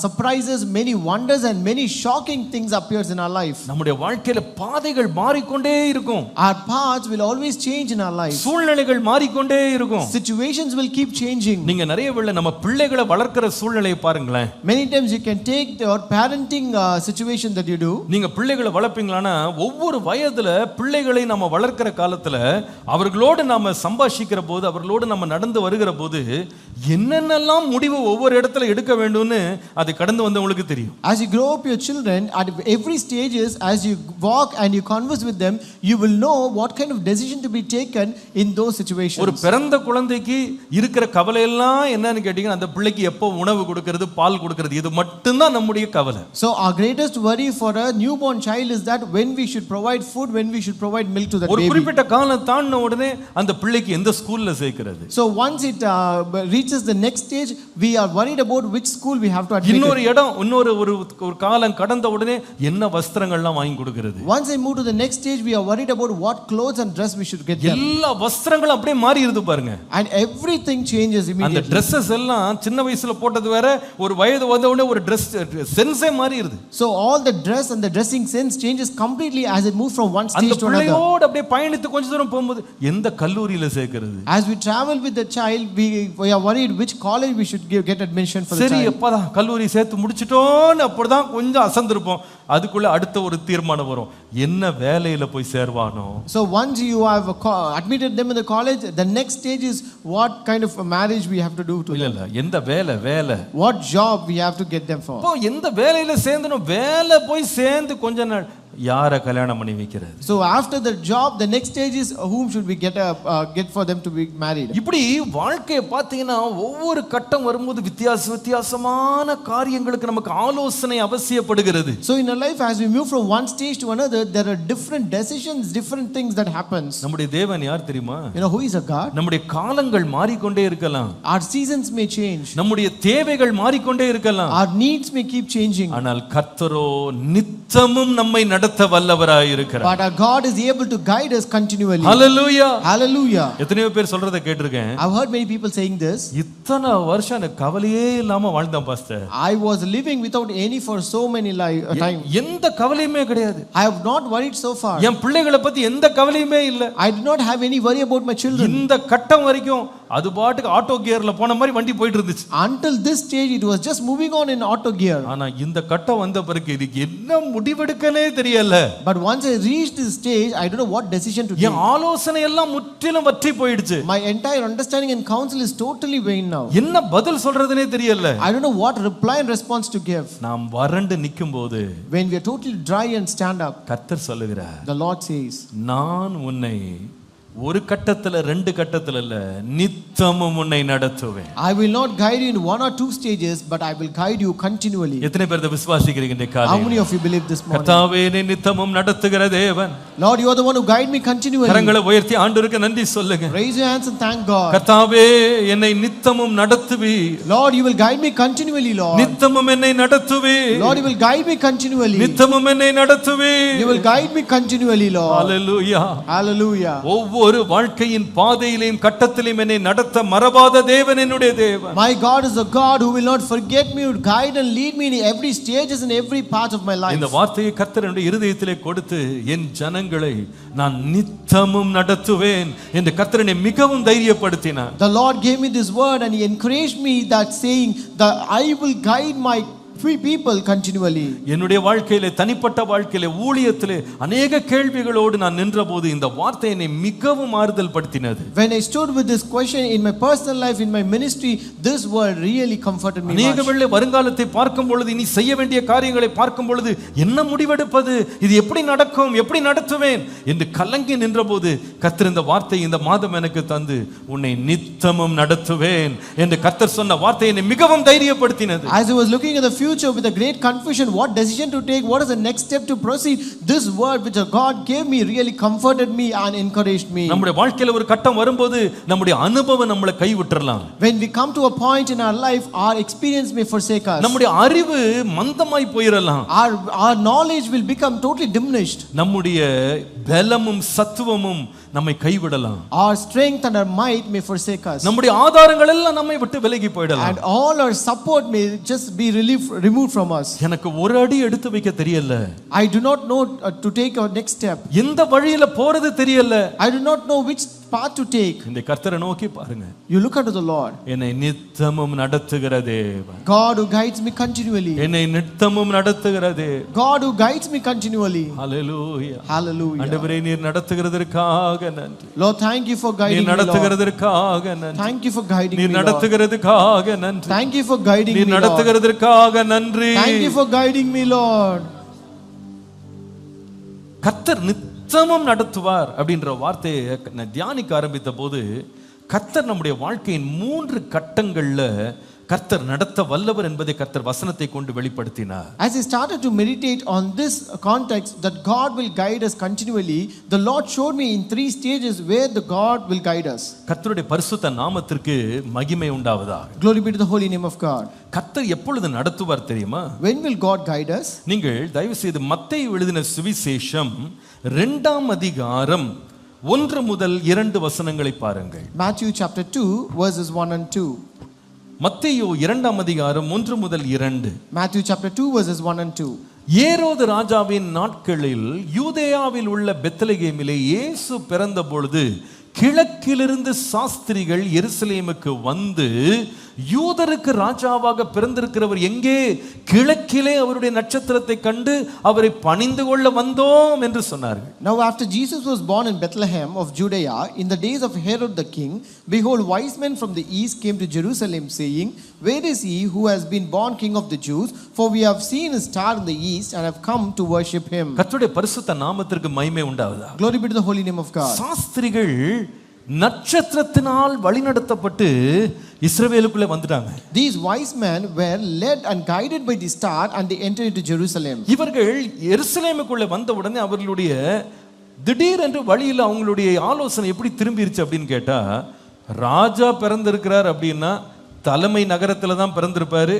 B: surprises, many wonders and many shocking things appears in our life.
A: நம்முடைய வாழ்க்கையில பாதைகள் மாறிக்கொண்டே இருக்கும்.
B: Our paths will always change in our life.
A: சூழ்நிலைகள் மாறிக்கொண்டே இருக்கும்.
B: Situations will keep changing. changing.
A: நீங்க நிறைய வேளை நம்ம பிள்ளைகளை வளர்க்கிற சூழ்நிலையை பாருங்களேன்.
B: Many times you can take your parenting situation that you do.
A: நீங்க பிள்ளைகளை வளர்ப்பீங்களானா ஒவ்வொரு வயதுல பிள்ளைகளை நம்ம வளர்க்கிற காலத்துல அவர்களோடு நாம சம்பாஷிக்கிற போது அவர்களோடு நம்ம நடந்து வருகிற போது என்னென்னலாம் முடிவு ஒவ்வொரு இடத்துல எடுக்க வேண்டும்னு அது கடந்து வந்தவங்களுக்கு தெரியும்.
B: As you grow up your children, at every stages, as you walk and you converse with them, you will know what kind of decision to be taken in those situations.
A: ஒரு பிறந்த குழந்தைக்கு இருக்கிற கவலை எல்லாம் என்னன்னு கேட்டீங்கன்னா அந்த பிள்ளைக்கு எப்போ உணவு கொடுக்கிறது பால் கொடுக்கிறது இது மட்டும்தான் நம்முடைய கவலை.
B: So our greatest worry for a newborn child is that when we should provide food, when we should provide milk to that
A: ஒரு
B: baby.
A: குறிப்பிட்ட காலம் தாண்டின உடனே அந்த பிள்ளைக்கு எந்த ஸ்கூல்ல சேர்க்கிறது.
B: So once it reaches the next stage, we are worried about which school we have to admit.
A: இன்னொரு இடம் இன்னொரு ஒரு காலம் கடந்த உடனே என்ன வஸ்திரங்கள்லாம் வாங்கி கொடுக்கிறது.
B: Once I move to the next stage, we are worried about what clothes and dress we should get them.
A: எல்லா வஸ்திரங்களும் அப்படியே மாறிடுது பாருங்க.
B: And everything changes immediately.
A: அந்த Dresses எல்லாம் சின்ன வயசுல போட்டது வேற ஒரு வயது வந்த உடனே ஒரு Dress சென்ஸே மாறிடுது.
B: So all the dress and the dressing sense changes completely as it moves from one stage
A: அந்த
B: to another.
A: பிள்ளையோட அப்படியே பயணித்து கொஞ்ச தூரம் போகும்போது எந்த கல்லூரியில சேர்க்கிறது.
B: As we travel with the child, we are worried which college we should get admission for the
A: சரி
B: child.
A: எப்பதான் கல்லூரி சேர்த்து முடிச்சிட்டோன்னு அப்படிதான் கொஞ்சம் அசந்திருப்போம். அதுக்குள்ள அடுத்த ஒரு தீர்மானம் வரும் என்ன வேலையில போய் சேர்வானோ.
B: So once you have admitted them in the college, the next stage is what kind of a marriage we have to do to them.
A: இல்ல எந்த வேலை
B: What job we have to get them for.
A: இப்போ எந்த வேலையில சேர்ந்தனோ வேலை போய் சேர்ந்து கொஞ்ச நாள் யார கல்யாணம் பண்ணி வைக்கிறது.
B: So after the job, the next stage is whom should we get for them to be married.
A: இப்படி வாழ்க்கையை பார்த்தீங்கன்னா ஒவ்வொரு கட்டம் வரும்போது வித்தியாசமான காரியங்களுக்கு நமக்கு ஆலோசனை அவசியப்படுகிறது.
B: So in our life, as we move from one stage to another, there are different decisions, different things that happens.
A: நம்முடைய தேவன் யார் தெரியுமா?
B: You know who is a God?
A: நம்முடைய காலங்கள் மாறிக்கொண்டே இருக்கலாம்.
B: Our seasons may change.
A: நம்முடைய தேவைகள் மாறிக்கொண்டே இருக்கலாம்.
B: Our needs may keep changing.
A: ஆனால் கர்த்தரோ நித்தமும் நம்மை நடத்த வல்லவராய் இருக்கிறார்.
B: But our God is able to guide us continually.
A: Hallelujah.
B: Hallelujah.
A: எத்தனையோ பேர் சொல்றத கேட்டிருக்கேன்.
B: I've heard many people saying this.
A: இத்தனை வருஷம் எனக்கு கவலையே இல்லாம வாழ்ந்தேன் pastor.
B: I was living without any for so many time.
A: எந்த கவலையுமே கிடையாது.
B: I have not worried so far.
A: என் பிள்ளைகளை பத்தி எந்த கவலையுமே இல்ல.
B: I did not have any worry about my children.
A: இந்த கட்டம் வரைக்கும் அது பாட்டுக்கு ஆட்டோ கியர்ல போன மாதிரி வண்டி போயிட்டு இருந்துச்சு.
B: Until this stage it was just moving on in auto gear.
A: ஆனா இந்த கட்டம் வந்த பிறகு இதுக்கு என்ன முடிவெடுக்கனே தெரியல.
B: But once I reached this stage, I don't know what decision to take.
A: என் ஆலோசனை எல்லாம் முற்றிலும் வற்றி போயிடுச்சு.
B: My entire understanding and counsel is totally vain now.
A: என்ன பதில் சொல்றதுனே தெரியல.
B: I don't know what reply and response to give.
A: நாம் வறண்டு நிக்கும்போது
B: When we are totally dry and stand up,
A: கர்த்தர் சொல்லுகிறார்,
B: the Lord says,
A: நான் உன்னை ஒரு கட்டத்துல ரெண்டு கட்டத்துல இல்ல நித்தமும் உன்னை நடத்துவேன்.
B: I will not guide you in one or two stages, but I will guide you continually.
A: எத்தனை பேர் இதை விசுவாசிக்கிறீங்க இந்த காலையில?
B: How many of you believe this morning?
A: கர்த்தாவே என்னை நித்தமும் நடத்துகிற தேவன்.
B: Lord, you are the one who guide me continually.
A: கரங்களை உயர்த்தி ஆண்டவருக்கு நன்றி சொல்லுங்க.
B: Raise your hands and thank God.
A: கர்த்தாவே என்னை நித்தமும் நடத்துவி.
B: Lord, you will guide me continually, Lord.
A: நித்தமும் என்னை நடத்துவி.
B: Lord, you will guide me continually.
A: நித்தமும் என்னை நடத்துவி.
B: You will guide me continually, Lord.
A: Hallelujah.
B: Hallelujah.
A: ஒவ்வொரு வாழ்க்கையின் பாதையிலும் கட்டத்திலும் என்னை நடத்த மறவாத தேவன் என்னுடைய தேவன்.
B: My God is a God who will not forget me, who will guide and lead me in every stages and every part of my life.
A: இந்த வார்த்தையை கர்த்தர் என்னுடைய இருதயத்திலே கொடுத்து என் ஜனங்களை நான் நித்தமும் நடத்துவேன் என்று கர்த்தர் என்னை மிகவும் தைரியப்படுத்தினார்.
B: The Lord gave me this word and he encouraged me that saying that I will guide my people continually.
A: என்னுடைய வாழ்க்கையிலே தனிப்பட்ட வாழ்க்கையிலே ஊழியத்திலே अनेक கேள்விகளோடு நான் நின்றபோது இந்த வார்த்தை என்னை மிகவும் ஆறுதல் படுத்தினது.
B: When I stood with this question in my personal life, in my ministry, this word really comforted me much.
A: अनेक வேளை வருங்காலத்தை பார்க்கும் பொழுது இனி செய்ய வேண்டிய காரியங்களை பார்க்கும் பொழுது என்ன முடிவெடுப்பது, இது எப்படி நடக்கும், எப்படி நடத்துவேன் என்று கலங்கி நின்றபோது கர்த்தர் இந்த வார்த்தை இந்த மாதம் எனக்கு தந்து உன்னை நித்தமும் நடத்துவேன் என்று கர்த்தர் சொன்ன வார்த்தை என்னை மிகவும் தைரியப்படுத்தினது.
B: As I was looking at the future with a great confusion, what decision to take, what is the next step to proceed, this word which God gave me really comforted me and encouraged me.
A: நம்முடைய வாழ்க்கையில ஒரு கட்டம் வரும்போது நம்முடைய அனுபவம் நம்மளை கை விட்டுறலாம்.
B: When we come to a point in our life, our experience may forsake us.
A: நம்முடைய அறிவு மந்தமாய் போயிரலாம்.
B: Our knowledge will become totally diminished.
A: நம்முடைய பலமும் சத்துவமும் நம்மை கைவிடலாம்.
B: Our strength and our might may forsake us.
A: நம்முடைய ஆதாரங்கள் எல்லாம் நம்மை விட்டு விலகி போய்டலாம்.
B: And all our support may just be removed from us.
A: எனக்கு ஒரு அடி எடுத்து வைக்க தெரியல.
B: I do not know to take our next step.
A: எந்த வழியில போறது தெரியல.
B: I do not know which path to take.
A: இந்த கர்த்தரை நோக்கி பாருங்க.
B: You look unto the Lord.
A: என்னை நித்தமும் நடத்துகிற தேவன்.
B: God who guides me continually.
A: என்னை நித்தமும் நடத்துகிற தேவன்.
B: God who guides me continually.
A: Hallelujah.
B: Hallelujah.
A: ஆண்டவரே நீர் நடத்துகிறதற்காக நன்றி.
B: Lord, thank you for guiding me.
A: நீர் நடத்துகிறதற்காக நன்றி.
B: Thank you for guiding me.
A: நீர் நடத்துகிறதற்காக நன்றி.
B: Thank you for guiding me.
A: நீர் நடத்துகிறதற்காக நன்றி.
B: Thank you for guiding me, Lord.
A: கர்த்தர் நித்தமும் நடத்துவார் அப்படின்ற வார்த்தையை நான் தியானிக்க ஆரம்பித்த போது கர்த்தர் நம்முடைய வாழ்க்கையின் 3 கட்டங்கள்ல கர்த்தர் நடத்த வல்லவர் என்பதை கர்த்தர் வசனத்தை கொண்டு வெளிப்படுத்தினார்.
B: As I started to meditate on this context that God will guide us continually, the Lord showed me in 3 stages where the God will guide us.
A: கர்த்தருடைய பரிசுத்த நாமத்திற்கு மகிமை உண்டாவதாக.
B: Glory be to the holy name of God.
A: கர்த்தர் எப்பொழுது நடத்துவார் தெரியுமா?
B: When will God guide us?
A: நீங்கள் தயவு செய்து மத்தேயு எழுதின சுவிசேஷம் 2ஆம் அதிகாரம் 1 முதல் 2 வசனங்களை பாருங்கள்.
B: Matthew chapter 2 verses 1 and 2.
A: மத்தேயு 2ஆம் அதிகாரம் 1 முதல் 2.
B: Matthew chapter 2 verses 1 and 2.
A: ஏரோது ராஜாவின் நாட்களில் யூதேயாவில் உள்ள பெத்லகேமிலே இயேசு பிறந்த பொழுது கிழக்கிலிருந்து சாஸ்திரிகள் எருசலேமுக்கு வந்து யூதருக்கு ராஜாவாக பிறந்திருக்கிறவர் எங்கே? கிழக்கிலே அவருடைய நட்சத்திரத்தை கண்டு அவரை பணிந்து கொள்ள வந்தோம் என்று சொன்னார்கள்.
B: Now after Jesus was born in Bethlehem of Judea in the days of Herod the king, behold, wise men from the east came to Jerusalem, saying, where is he who has been born king of the Jews? For we have seen his star in the east and have come to worship him.
A: கர்த்தருடைய பரிசுத்த நாமத்திற்கு மகிமை உண்டாவதாக.
B: Glory be to the holy name of God.
A: சாஸ்திரிகள் நட்சத்திரத்தினால் வழிநடத்தப்பட்டு இஸ்ரவேலுக்குள்ளே வந்துட்டாங்க.
B: These wise men were led and guided by the star and they entered into Jerusalem.
A: இவர்கள் எருசலேமுக்குள்ளே வந்த உடனே அவர்களுடைய திடீரென்று வழியில் அவங்களுடைய ஆலோசனை எப்படி திரும்பிருச்சு அப்படின்னு கேட்டா, ராஜா பிறந்திருக்கிறார் அப்படின்னா தலைமை நகரத்துல தான் பிறந்திருப்பாரு,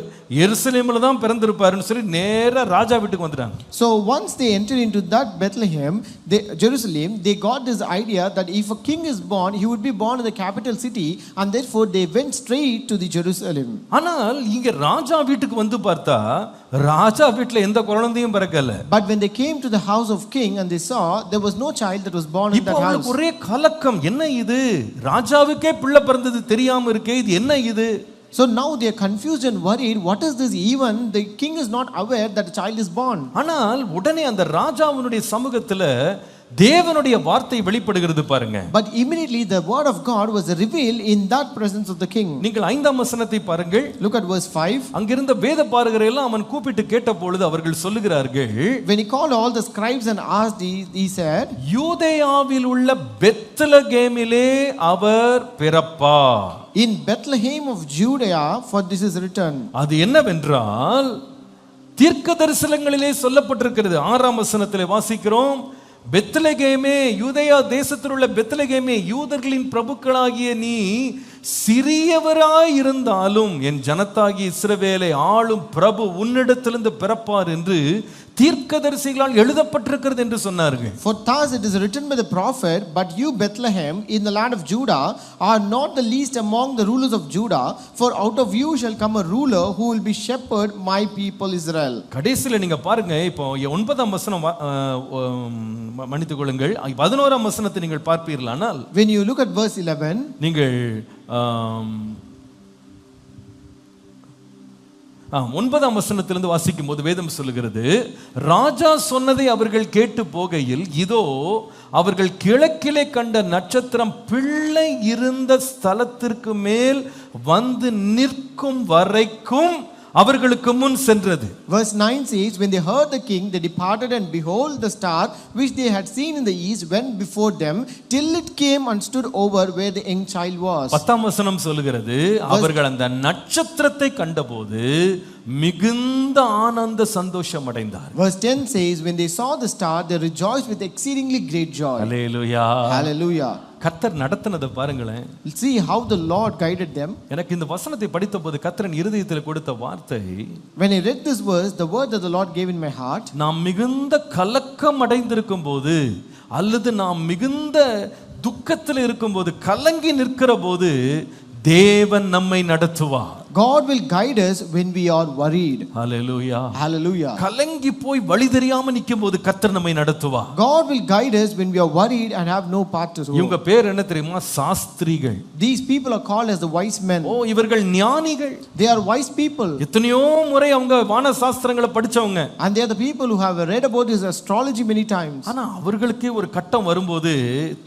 A: எருசலேமில் தான் பிறந்திருப்பாருன்னு சொல்லி நேரா ராஜா வீட்டுக்கு வந்துட்டாங்க.
B: So once they entered into that Bethlehem, Jerusalem, they got this idea that if a king is born, he would be born in the capital city, and therefore they went straight to the Jerusalem.
A: ஆனால் இங்க ராஜா வீட்டுக்கு வந்து பார்த்தா ராஜா வீட்டுல எந்த குழந்தையும் பிறக்கல.
B: But when they came to the house of king and they saw there was no child that was born in that house.
A: இப்போ ஒரே கலக்கம், என்ன இது? ராஜாவுக்கே பிள்ளை பிறந்தது தெரியாம இருக்கே, இது என்ன இது?
B: So now they are confused and worried. What is this? Even the king is not aware that a child is born.
A: ஆனால் உடனே அந்த ராஜாவினுடைய சமூகத்துல தேவனுடைய வார்த்தை வெளிப்படுகிறது பாருங்க.
B: But immediately the word of God was revealed in that presence of the king.
A: நீங்கள் 5ஆம் வசனத்தை பாருங்கள்.
B: Look at verse 5.
A: அங்கிருந்த வேதபாரகரை எல்லாம் அவன் கூப்பிட்டு கேட்டபொழுது அவர்கள் சொல்லுகிறார்கள்,
B: When he called all the scribes and asked, he said,
A: யூதேயாவில் உள்ள பெத்லகேமிலே அவர் பிறப்பார்.
B: In Bethlehem of Judea, for this is written.
A: அது என்னவென்றால் தீர்க்க தரிசனங்களிலே சொல்லப்பட்டிருக்கிறது. 6ஆம் வசனத்திலே வாசிக்கிறோம், பெத்லகேமே, யூதேயா தேசத்தில் உள்ள பெத்லகேமே, யூதர்களின் பிரபுக்களாகிய நீ சிறியவராய் இருந்தாலும் என் ஜனத்தாகிய இஸ்ரவேலை ஆளும் பிரபு உன்னிடத்திலிருந்து பிறப்பார் என்று தீர்க்கதரிசிகளால் எழுதப்பட்டிருக்கிறது என்று சொன்னார்கள்.
B: For thus it is written by the prophet, but you Bethlehem in the land of Judah are not the least among the rulers of Judah, for out of you shall come a ruler who will be shepherd my people Israel.
A: கடைசியில் நீங்க பாருங்க, இப்போ 9ஆம் வசனம் மன்னித்துக் கொள்ளுங்கள், 11ஆம் வசனத்தை நீங்கள் பார்ப்பீர்களானால்,
B: when you look at verse 11,
A: நீங்கள் 9ஆம் வசனத்திலிருந்து வாசிக்கும் போது வேதம் சொல்லுகிறது, ராஜா சொன்னதை அவர்கள் கேட்டு போகையில் இதோ அவர்கள் கிழக்கிலே கண்ட நட்சத்திரம் பிள்ளை இருந்த ஸ்தலத்திற்கு மேல் வந்து நிற்கும் வரைக்கும் அவர்களுக்கு முன் சென்றது.
B: Verse 9 says, when they heard the king, they departed, and behold, the star which they had seen in the east went before them till it came and stood over where the young child was. 10ஆம்
A: வசனம் சொல்லுகிறது, அவர்கள் அந்த நட்சத்திரத்தை கண்டபோது மிகுந்த ஆனந்த சந்தோஷம் அடைந்தார்.
B: Verse 10 says, when they saw the star, they rejoiced with exceedingly great joy.
A: Hallelujah.
B: Hallelujah.
A: கர்த்தர் நடத்தினதை பாருங்களேன்.
B: See how the Lord guided them.
A: எனக்கு இந்த வசனத்தை படித்தபோது கர்த்தரின் இருதயத்தில் கொடுத்த வார்த்தை,
B: when I read this verse, the word that the Lord gave in my heart,
A: நாம் மிகுந்த கலக்கம் அடைந்திருக்கும் போது அல்லது நாம் மிகுந்த துக்கத்தில் இருக்கும்போது கலங்கி நிற்கிற போது தேவன் நம்மை நடத்துவார்.
B: God will guide us when we are worried.
A: Hallelujah.
B: Hallelujah.
A: கலங்கி போய் வழி தெரியாம நிக்கும்போது கர்த்தர் நம்மை நடத்துவார்.
B: God will guide us when we are worried and have no path to go.
A: இவங்க பேர் என்ன தெரியுமா? சாஸ்திரிகள்.
B: These people are called as the wise men.
A: ஓ, இவர்கள் ஞானிகள்.
B: They are wise people.
A: எத்தனையோ முறை அவங்க வான சாஸ்திரங்களை படிச்சவங்க.
B: And they are the people who have read about this astrology many times.
A: ஆனா அவர்களுக்கே ஒரு கட்டம் வரும்போது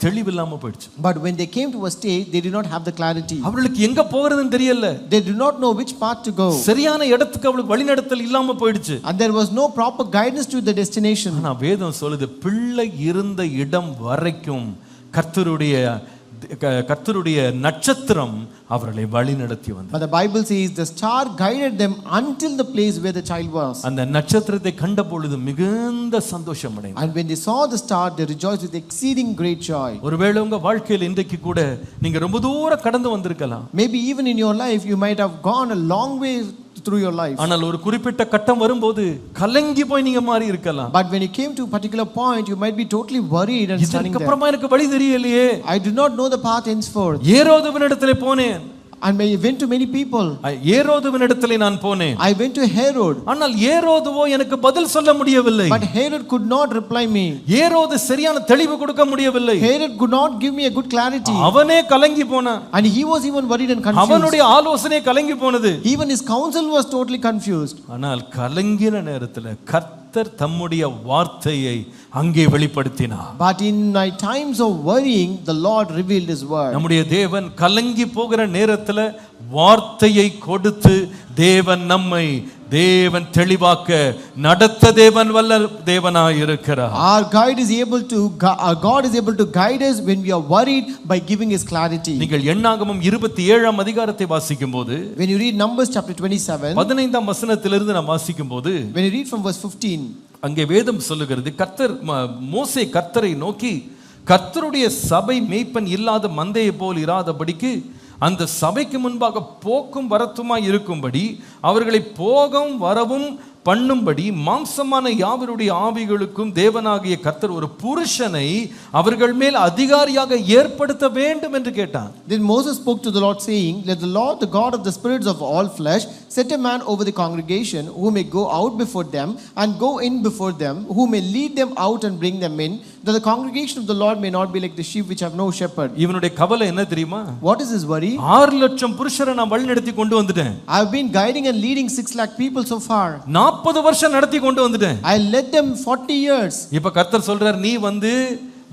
A: தெளிவில்லாம போயிடுச்சு.
B: But when they came to a stage, they did not have the clarity.
A: அவர்களுக்கு எங்க போறதுன்னு தெரியல.
B: They did not know which path to go.
A: சரியான இடத்துக்கு அவங்களுக்கு வழிநடத்தல் இல்லாம போயிடுச்சு.
B: And there was no proper guidance to the destination.
A: ஆனா வேதம் சொல்லுது, பிள்ளை இருந்த இடம் வரைக்கும் கர்த்தருடைய நட்சத்திரம் அவர்களை வழி நடத்தி வந்தது.
B: But the Bible says the star guided them until the place where the child was.
A: அந்த நட்சத்திரத்தை கண்ட பொழுது மிகுந்த சந்தோஷம் அடைந்தார்கள்.
B: And when they saw the star, they rejoiced with exceeding great joy.
A: ஒருவேளை உங்க வாழ்க்கையில் இன்றைக்கு கூட நீங்க ரொம்ப தூரம் கடந்து வந்திருக்கலாம்.
B: Maybe even in your life you might have gone a long way through your life.
A: ஆனால் ஒரு குறிப்பிட்ட கட்டம் வரும்போது கலங்கி போய் நீங்க மாறி இருக்கலாம்.
B: But when you came to a particular point, you might be totally worried and standing
A: இதற்கு
B: there.
A: அப்புறமா எனக்கு வழி தெரியலையே.
B: I do not know the path henceforth.
A: ஏரோதுவினிடத்திலே போனேன்.
B: And I went to many people.
A: ஏரோதுவினிடத்திலே நான் போனேன்.
B: I went to Herod.
A: ஆனால் ஏரோதுவோ எனக்கு பதில் சொல்ல முடியவில்லை.
B: But Herod could not reply me.
A: ஏரோது சரியான தெளிவு கொடுக்க முடியவில்லை.
B: Herod could not give me a good clarity.
A: அவனே கலங்கி போனான்.
B: And he was even worried and confused.
A: அவனுடைய ஆலோசனை கலங்கி போனது.
B: Even his counsel was totally confused.
A: ஆனால் கலங்கின நேரத்தில் கர்த்தர் தம்முடைய வார்த்தையை அங்கே வெளிப்படுத்தினார்.
B: But in my times of worrying, the Lord revealed his word.
A: நம்முடைய தேவன் கலங்கி போகிற நேரத்தில் வார்த்தையை கொடுத்து தேவன் தெளிவாக்க நடத்த தேவன் வல்ல தேவனாய் இருக்கிறார்.
B: Our God is able to guide us when we are worried by giving his clarity.
A: நீங்கள் என்னாகமம் 27ஆம் அதிகாரத்தை வாசிக்கும்போது,
B: When you read Numbers chapter 27,
A: 15ஆம் வசனத்திலிருந்து நாம் வாசிக்கும்போது,
B: when you read from verse 15,
A: அங்கே வேதம் சொல்லுகிறது, மோசே கர்த்தரை நோக்கி, கர்த்தருடைய சபை மேய்ப்பன் இல்லாத மந்தையை போல் இராதபடிக்கு அந்த சபைக்கு முன்பாக போக்கும் வரத்துமாய் இருக்கும்படி அவர்களை போகும் வரவும் பண்ணும்படி மாம்சமான யாவருடைய ஆவிகளுக்கும் தேவனாகிய கர்த்தர் ஒரு புருஷனை அவர்கள் மேல் அதிகாரியாக ஏற்படுத்த வேண்டும் என்று கேட்டான்.
B: Then Moses spoke to the Lord saying, Let the Lord, the God of the spirits of all flesh, set a man over the congregation who may go out before them and go in before them, who may lead them out and bring them in, that the congregation of the Lord may not be like the sheep which have no shepherd.
A: இவனுடைய கவலை என்ன தெரியுமா?
B: What is his worry?
A: 6 லட்சம் புருஷரை நான் வழிநடத்தி கொண்டு வந்துட்டேன்.
B: I have been guiding and leading 6 lakh people so far.
A: 40 வருஷம் நடத்தி கொண்டு வந்துட்டேன்.
B: I led them 40 years.
A: இப்ப கர்த்தர் சொல்றார், நீ வந்து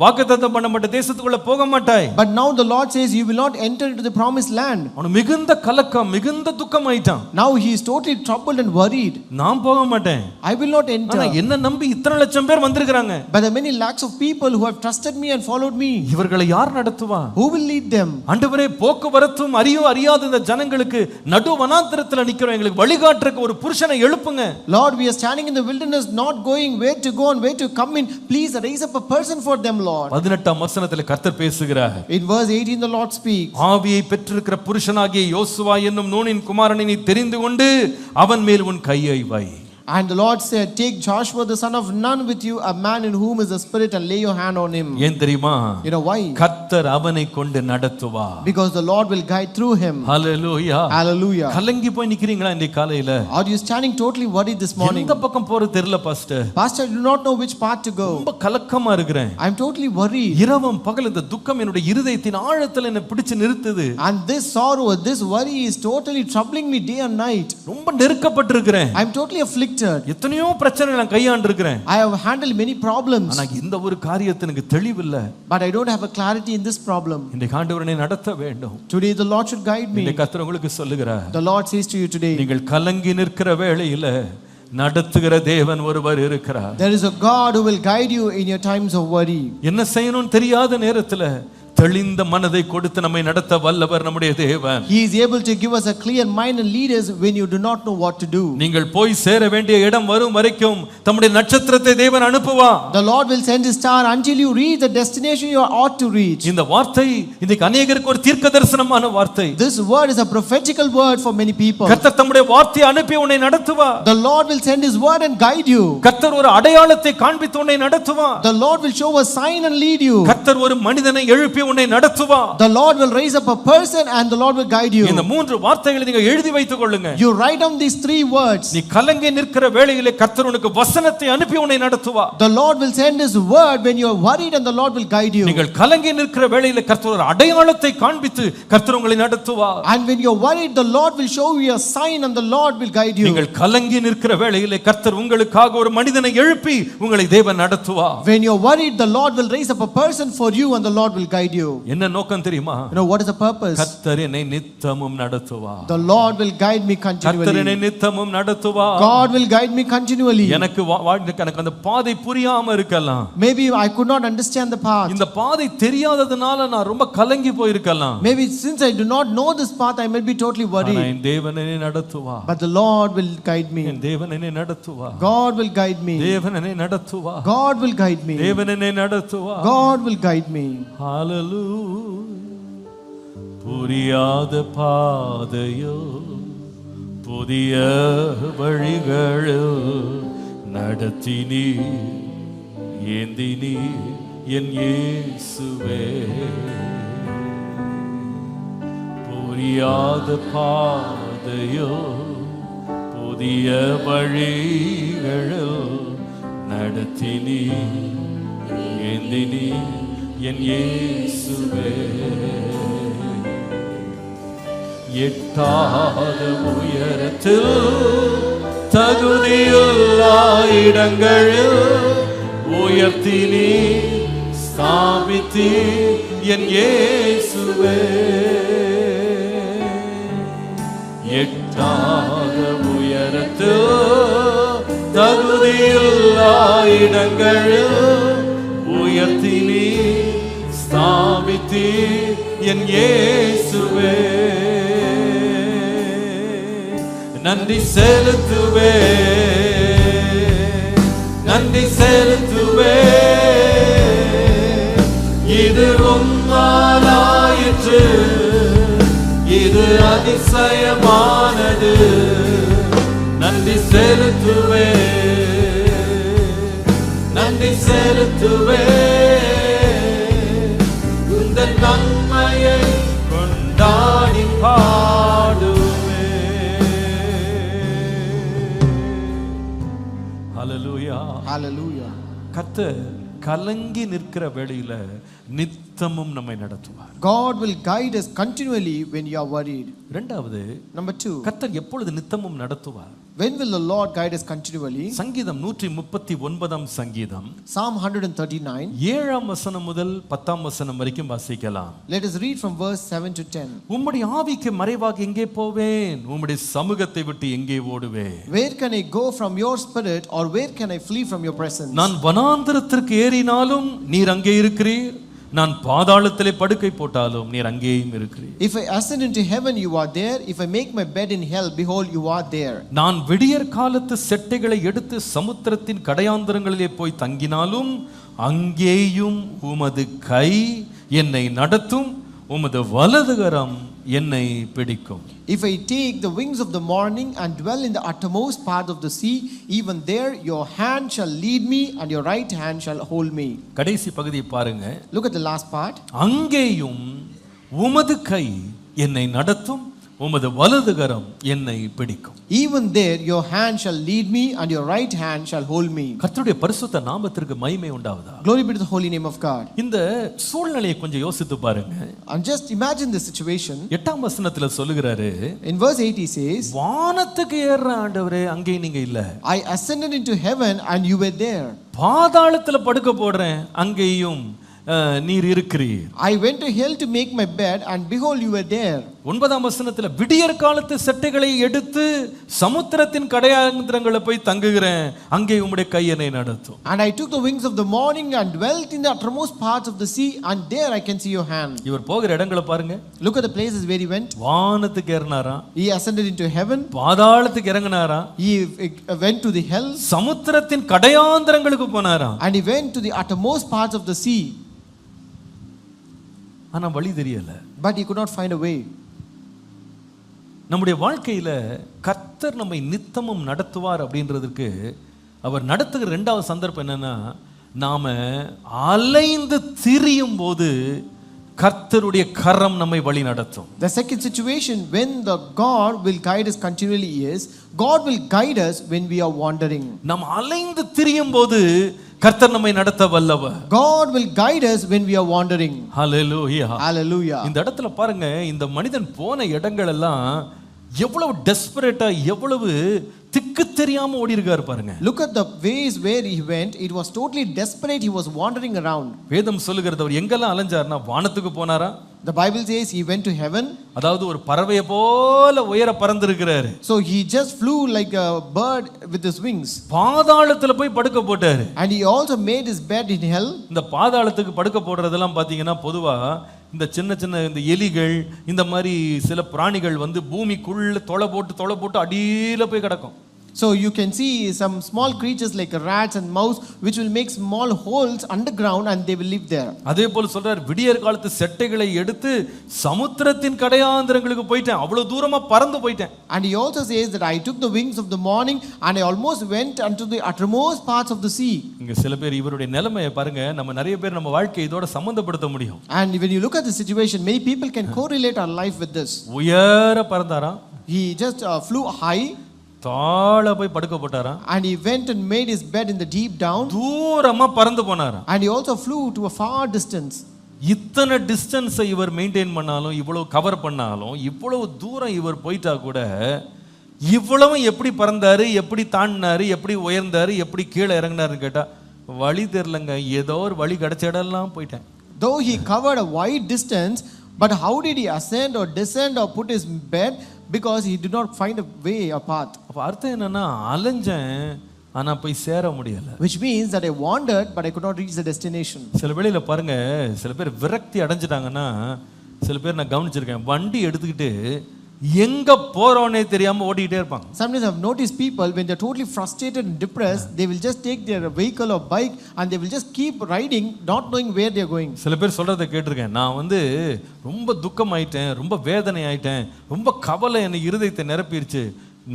A: வாக்குத்தத்தம் பண்ணப்பட்ட தேசத்துக்குள்ள போக மாட்டாய்.
B: But now the Lord says you will not enter into the promised land.
A: அவன் மிகுந்த கலக்கம், மிகுந்த துக்கம் ஆயிட்டான்.
B: Now he is totally troubled and worried.
A: நான் போக மாட்டேன்.
B: I will not enter.
A: ஆனா என்ன நம்பி இத்தனை லட்சம் பேர் வந்திருக்காங்க.
B: But the many lakhs of people who have trusted me and followed me.
A: இவர்களை யார் நடத்துவா?
B: Who will lead them?
A: ஆண்டவரே, போக்குவரத்தும் அறியாத இந்த ஜனங்களுக்கு நடு வனாந்தரத்துல நிக்கிறோம், எங்களுக்கு வழிகாட்டுறதுக்கு ஒரு புருஷனை எழுப்புங்க.
B: Lord, we are standing in the wilderness, not going where to go and where to come in. Please raise up a person for them, Lord.
A: 18ஆம் வசனத்துல கர்த்தர் பேசுகிறார்.
B: In verse 18 the Lord speaks.
A: ஆவியை பெற்றிருக்கிற புருஷனாகிய யோசுவா என்னும் நூனின் குமாரனை நீ தெரிந்து கொண்டு அவன் மேல் உன் கையை வை.
B: And the Lord said, Take Joshua the son of Nun with you, a man in whom is the Spirit, and lay your hand on him.
A: ஏன் தெரியுமா?
B: You know why?
A: கர்த்தர் அவனை கொண்டு நடத்துவார்.
B: Because the Lord will guide through him.
A: Hallelujah.
B: Hallelujah.
A: கலங்கி போய் நிக்கிறீங்களா இந்த காலையில?
B: Are you standing totally worried this morning?
A: எந்த பக்கம் போறது தெரியல pastor.
B: Pastor, I do not know which path to go.
A: ரொம்ப கலக்கமா இருக்கிறேன்.
B: I am totally worried.
A: இரவும் பகல் இந்த துக்கம் என்னுடைய இருதயத்தின் ஆழத்துல என்ன பிடிச்சு நிறுத்துது.
B: And this sorrow, this worry is totally troubling me day and night.
A: ரொம்ப நெருக்கப்பட்டிருக்கிறேன்.
B: I am totally afflicted.
A: எத்தனையோ பிரச்சனை நான் கையாண்டிருக்கிறேன்.
B: I have handled many problems.
A: ஆனா இந்த ஒரு காரியத்துக்கு எனக்கு தெளிவு இல்ல.
B: But I don't have a clarity in this problem.
A: இந்த ஆண்டவர் என்னை நடத்த வேண்டும்.
B: Today the Lord should guide me.
A: இந்த கர்த்தர் உங்களுக்கு சொல்லுகிறார்.
B: The Lord says to you today.
A: நீங்கள் கலங்கி நிற்கிற வேளையில நடத்துகிற தேவன் ஒருவர் இருக்கிறார்.
B: There is a God who will guide you in your times of worry.
A: என்ன செய்யணும்னு தெரியாத நேரத்துல தெளிந்த மனதை கொடுத்து நம்மை நடத்த வல்லவர் நம்முடைய தேவன்.
B: He is able to give us a clear mind and lead us when you do not know what to do.
A: நீங்கள் போய் சேர வேண்டிய இடம் வரும் வரைக்கும் தம்முடைய நட்சத்திரத்தை தேவன் அனுப்புவார்.
B: The Lord will send his star until you reach the destination you ought to reach.
A: இந்த வார்த்தை இன்னைக்கு अनेகருக்கு ஒரு தீர்க்கதரிசனமான வார்த்தை.
B: This word is a prophetical word for many people.
A: கர்த்தர் தம்முடைய வார்த்தையை அனுப்பி உன்னை நடத்துவார்.
B: The Lord will send his word and guide you.
A: கர்த்தர் ஒரு அடையாளத்தை காண்பித்து உன்னை நடத்துவார்.
B: The Lord will show a sign and lead you.
A: கர்த்தர் ஒரு மனிதனை எழுப்பி உன்னை நடத்துவார்.
B: The Lord will raise up a person and the Lord will guide you.
A: இந்த மூன்று வார்த்தைகளை நீங்க எழுதி வைத்துக் கொள்ளுங்க.
B: You write down these 3 words.
A: நீ கலங்கி நிற்கிற வேளையிலே கர்த்தர் உனக்கு வசனத்தை அனுப்பி உன்னை நடத்துவார்.
B: The Lord will send his word when you are worried and the Lord will guide you.
A: நீங்கள் கலங்கி நிற்கிற வேளையிலே கர்த்தர் ஒரு அடையாளத்தை காண்பித்து கர்த்தர் உங்களை நடத்துவார்.
B: And when you are worried, the Lord will show you a sign and the Lord will guide you.
A: நீங்கள் கலங்கி நிற்கிற வேளையிலே கர்த்தர் உங்களுக்காக ஒரு மனிதனை எழுப்பி உங்களை தேவன் நடத்துவார்.
B: When you are worried, the Lord will raise up a person for you and the Lord will guide you.
A: என்ன நோக்கம் தெரியுமா?
B: You know what is the purpose?
A: கர்த்தர் என்னை நித்தமும் நடத்துவார்.
B: The Lord will guide me
A: கர்த்தர் என்னை
B: continually.
A: நித்தமும் நடத்துவார்.
B: God will guide me continually.
A: எனக்கு அந்த பாதை புரியாம இருக்கலாம்.
B: Maybe I could not understand the path.
A: இந்த பாதை தெரியாததனால நான் ரொம்ப கலங்கி போயிருக்கலாம்.
B: Maybe since I do not know this path, I may be totally
A: ஆனா
B: worried.
A: என் தேவன் என்னை நடத்துவார்.
B: But the Lord will guide me.
A: என் தேவன் என்னை நடத்துவார்.
B: God will guide me.
A: தேவன் என்னை நடத்துவார்.
B: God will guide me.
A: தேவன் என்னை நடத்துவார்.
B: God will guide me.
A: ஹalleluya. புரியாத பாதையோ புதிய வழிகளோ நடத்தினீ ஏந்தினீ என் இயேசுவே. புரியாத பாதையோ புதிய வழிகளோ நடத்தினீ ஏந்தினீ என் இயேசுவே. எட்டாத உயரத்தில் தகுதியுள்ளா இடங்களில் உயர்த்தினீ ஸ்தாபித்தீ என் இயேசுவே. எட்டாத உயரத்தில் தகுதியுள்ளா இடங்களில் உயர்த்தினீ ஸ்தாபித்தீ என் இயேசுவே. நன்றி செலுத்துவே நன்றி செலுத்துவே. இது உம்மாலாயிற்று இது அதிசயமானது. நன்றி செலுத்துவே நன்றி செலுத்துவே. உந்தன் நன்மையை கொண்டாடி பாடுவே. ஹalleluya.
B: Hallelujah.
A: கர்த்தர் கலங்கி நிற்கிற வேளையில நித்தமும் நம்மை நடத்துவார்.
B: God will guide us continually when you are worried.
A: இரண்டாவது,
B: Number 2,
A: கர்த்தர் எப்பொழுது நித்தமும் நடத்துவார்?
B: when will the Lord guide us continually?
A: சங்கீதம் 139 சங்கீதம்
B: Psalm 139.
A: 7 வசனம் முதல் 10 வசனம் வரைக்கும் வாசிக்கலாம்.
B: Let us read from verse 7 to 10.
A: உம்முடைய ஆவிக்கு மறைவாக எங்கே போவேன்? உம்முடைய சமூகத்தை விட்டு எங்கே ஓடுவேன்?
B: Where can I go from your spirit, or where can I flee from your presence?
A: நான் வனாந்தரத்திற்கு ஏறினாலும் நீர் அங்கே இருக்கிறீர். நான் பாதாளத்திலே படுக்கை போட்டாலும் நீர் அங்கேயும் இருக்கிறீர்.
B: If I ascend into heaven, you are there. If I make my bed in hell, behold, you are there.
A: நான் விடியற் காலத்து செட்டைகளை எடுத்து சமுத்திரத்தின் கடையாந்தரங்களிலே போய் தங்கினாலும் அங்கேயும் உமது கை என்னை நடத்தும், உமது வலதுகரம் என்னை பிடிக்கும்.
B: If I take the wings of the morning and dwell in the uttermost part of the sea, even there your hand shall lead me and your right hand shall hold me.
A: கடைசி பகுதியை பாருங்க.
B: Look at the last part.
A: அங்கேயும் உமது கை என்னை நடத்தும், உமது வலதுகரம் என்னை பிடிக்கும்.
B: Even there your hand shall lead me and your right hand shall hold me.
A: கர்த்தருடைய பரிசுத்த நாமத்திற்கு மகிமை உண்டாவதா.
B: Glory be to the holy name of God.
A: இந்த சூழ்நிலையை கொஞ்சம் யோசித்து பாருங்க.
B: And just imagine the situation.
A: 8ஆம் வசனத்துல சொல்லுகிறாரு,
B: In verse 8 he says,
A: வானத்துக்கு ஏறுற ஆண்டவரே அங்கே நீங்க இல்ல.
B: I ascended into heaven and you were there.
A: பாதாளத்துல படுக்க போடுறேன் அங்கேயும் நீர் இருக்கிறீர்.
B: I went to hell to make my bed and behold you were there.
A: 9ஆம் வசனத்துல விடியற் காலத்து செட்டைகளை எடுத்து சமுத்திரத்தின் கடையாந்தரங்களை போய் தங்குகிறேன், அங்கே உம்முடைய கை என்னை நடத்தும்.
B: And I took the wings of the morning and dwelt in the uttermost parts of the sea, and there I can see your hand.
A: இவர் போகிற இடங்களை பாருங்க.
B: Look at the places where he went.
A: வானத்துக்கு ஏறினாராம்,
B: He ascended into heaven.
A: பாதாளத்துக்கு இறங்கினாராம்,
B: He went to the hell,
A: சமுத்திரத்தின் கடையாந்தரங்களுக்கு போனாராம்.
B: and he went to the uttermost parts of the sea.
A: ஆனா வழி தெரியல.
B: But he could not find a way.
A: நம்முடைய வாழ்க்கையில கர்த்தர் நம்மை நித்தமும் நடத்துவார் அப்படின்றதுக்கு அவர் நடத்துகிற இரண்டாவது சந்தர்ப்பம் என்னன்னா, நாம அலைந்து திரியும் போது கர்த்தருடைய கரம் நம்மை வழி நடத்தும்.
B: The second situation, when the God will guide us continually, is God will guide us when we are wandering.
A: நாம் அலைந்து திரியும் போது கர்த்தர் நம்மை நடத்த வல்லவர்.
B: God will guide us when we are wandering.
A: Hallelujah.
B: Hallelujah.
A: இந்த இடத்துல பாருங்க, இந்த மனிதன் போன இடங்கள் எல்லாம் எவ்வளவு டெஸ்பரேட்டா, எவ்வளவு திக்கு தெரியாம ஓடி இருக்காரு பாருங்க.
B: Look at the ways where he went. It was totally desperate. He was wandering around.
A: வேதம் சொல்லுகிறது அவர் எங்கெல்லாம் அலைஞ்சார்னா வானத்துக்கு போனாரா.
B: The Bible says he went to heaven.
A: அதாவது ஒரு பறவையை போல உயர பறந்திருக்கிறாரு.
B: So he just flew like a bird with his wings.
A: பாதாளத்துல போய் படுக்க போட்டாரு.
B: And he also made his bed in hell.
A: இந்த பாதாளத்துக்கு படுக்க போடுறதெல்லாம் பாத்தீங்கன்னா பொதுவா இந்த சின்ன சின்ன இந்த எலிகள், இந்த மாதிரி சில பிராணிகள் வந்து பூமிக்குள்ள தொலை போட்டு அடியில போய் கிடக்கும்.
B: So you can see some small creatures like rats and mouse which will make small holes underground and they will live there.
A: அதே போல சொல்றார், விடியற் காலத்து செட்டைகளை எடுத்து சமுத்திரத்தின் கடையாந்திரங்களுக்கு போயிட்டேன், அவ்வளவு தூரமா பறந்து போயிட்டேன்.
B: And he also says that I took the wings of the morning and I almost went unto the uttermost parts of the sea.
A: இங்க சில பேர் இவருடைய நிலைமையை பாருங்க, நம்ம நிறைய பேர் நம்ம வாழ்க்கையை இதோட சம்பந்தப்படுத்த முடியும்.
B: And when you look at the situation, many people can correlate our life with this.
A: உயர பறந்தாரா,
B: He just flew high.
A: தாழ போய் படுக்க போட்டாரா.
B: And he went and made his bed in the deep down.
A: தூரமா பறந்து போனாரா.
B: And he also flew to a far distance.
A: இத்தனை டிஸ்டன்ஸை இவர் maintain பண்ணாலும், இவ்வளவு கவர் பண்ணாலும், இவ்வளவு தூரம் இவர் போயிட்டா கூட இவ்வளவு எப்படி பறந்தாரு, எப்படி தாண்டினாரு, எப்படி உயர்ந்தாரு, எப்படி கீழே இறங்கினாருன்னு கேட்டா வழி தெரியலங்க. ஏதோ ஒரு வழி கிடைச்ச இடம்லாம் போயிட்டேன்.
B: Though he covered a wide distance, but how did he ascend or descend or put his bed? Because he did not find a way, a path.
A: அப்ப அர்த்தம் என்னன்னா, அலைஞ்சேன் ஆனா போய் சேர முடியல.
B: Which means that I wandered but I could not reach the destination.
A: சில வேளையில பாருங்க, சில பேர் விரக்தி அடைஞ்சிட்டாங்கன்னா, சில பேர் நான் கவனிச்சிருக்கேன், வண்டி எடுத்துக்கிட்டு எங்க போறோனே தெரியாம ஓடிட்டே இருப்பாங்க.
B: Sometimes I've noticed people when they're totally frustrated and depressed, they will just take their vehicle or bike and they will just keep riding not knowing where they're going.
A: சில பேர் சொல்றதை கேட்டிருக்கேன், நான் வந்து ரொம்ப துக்கம் ஆயிட்டேன், ரொம்ப வேதனை ஆயிட்டேன், ரொம்ப கவலை என்னை இருதயத்தை நிரப்பிருச்சு,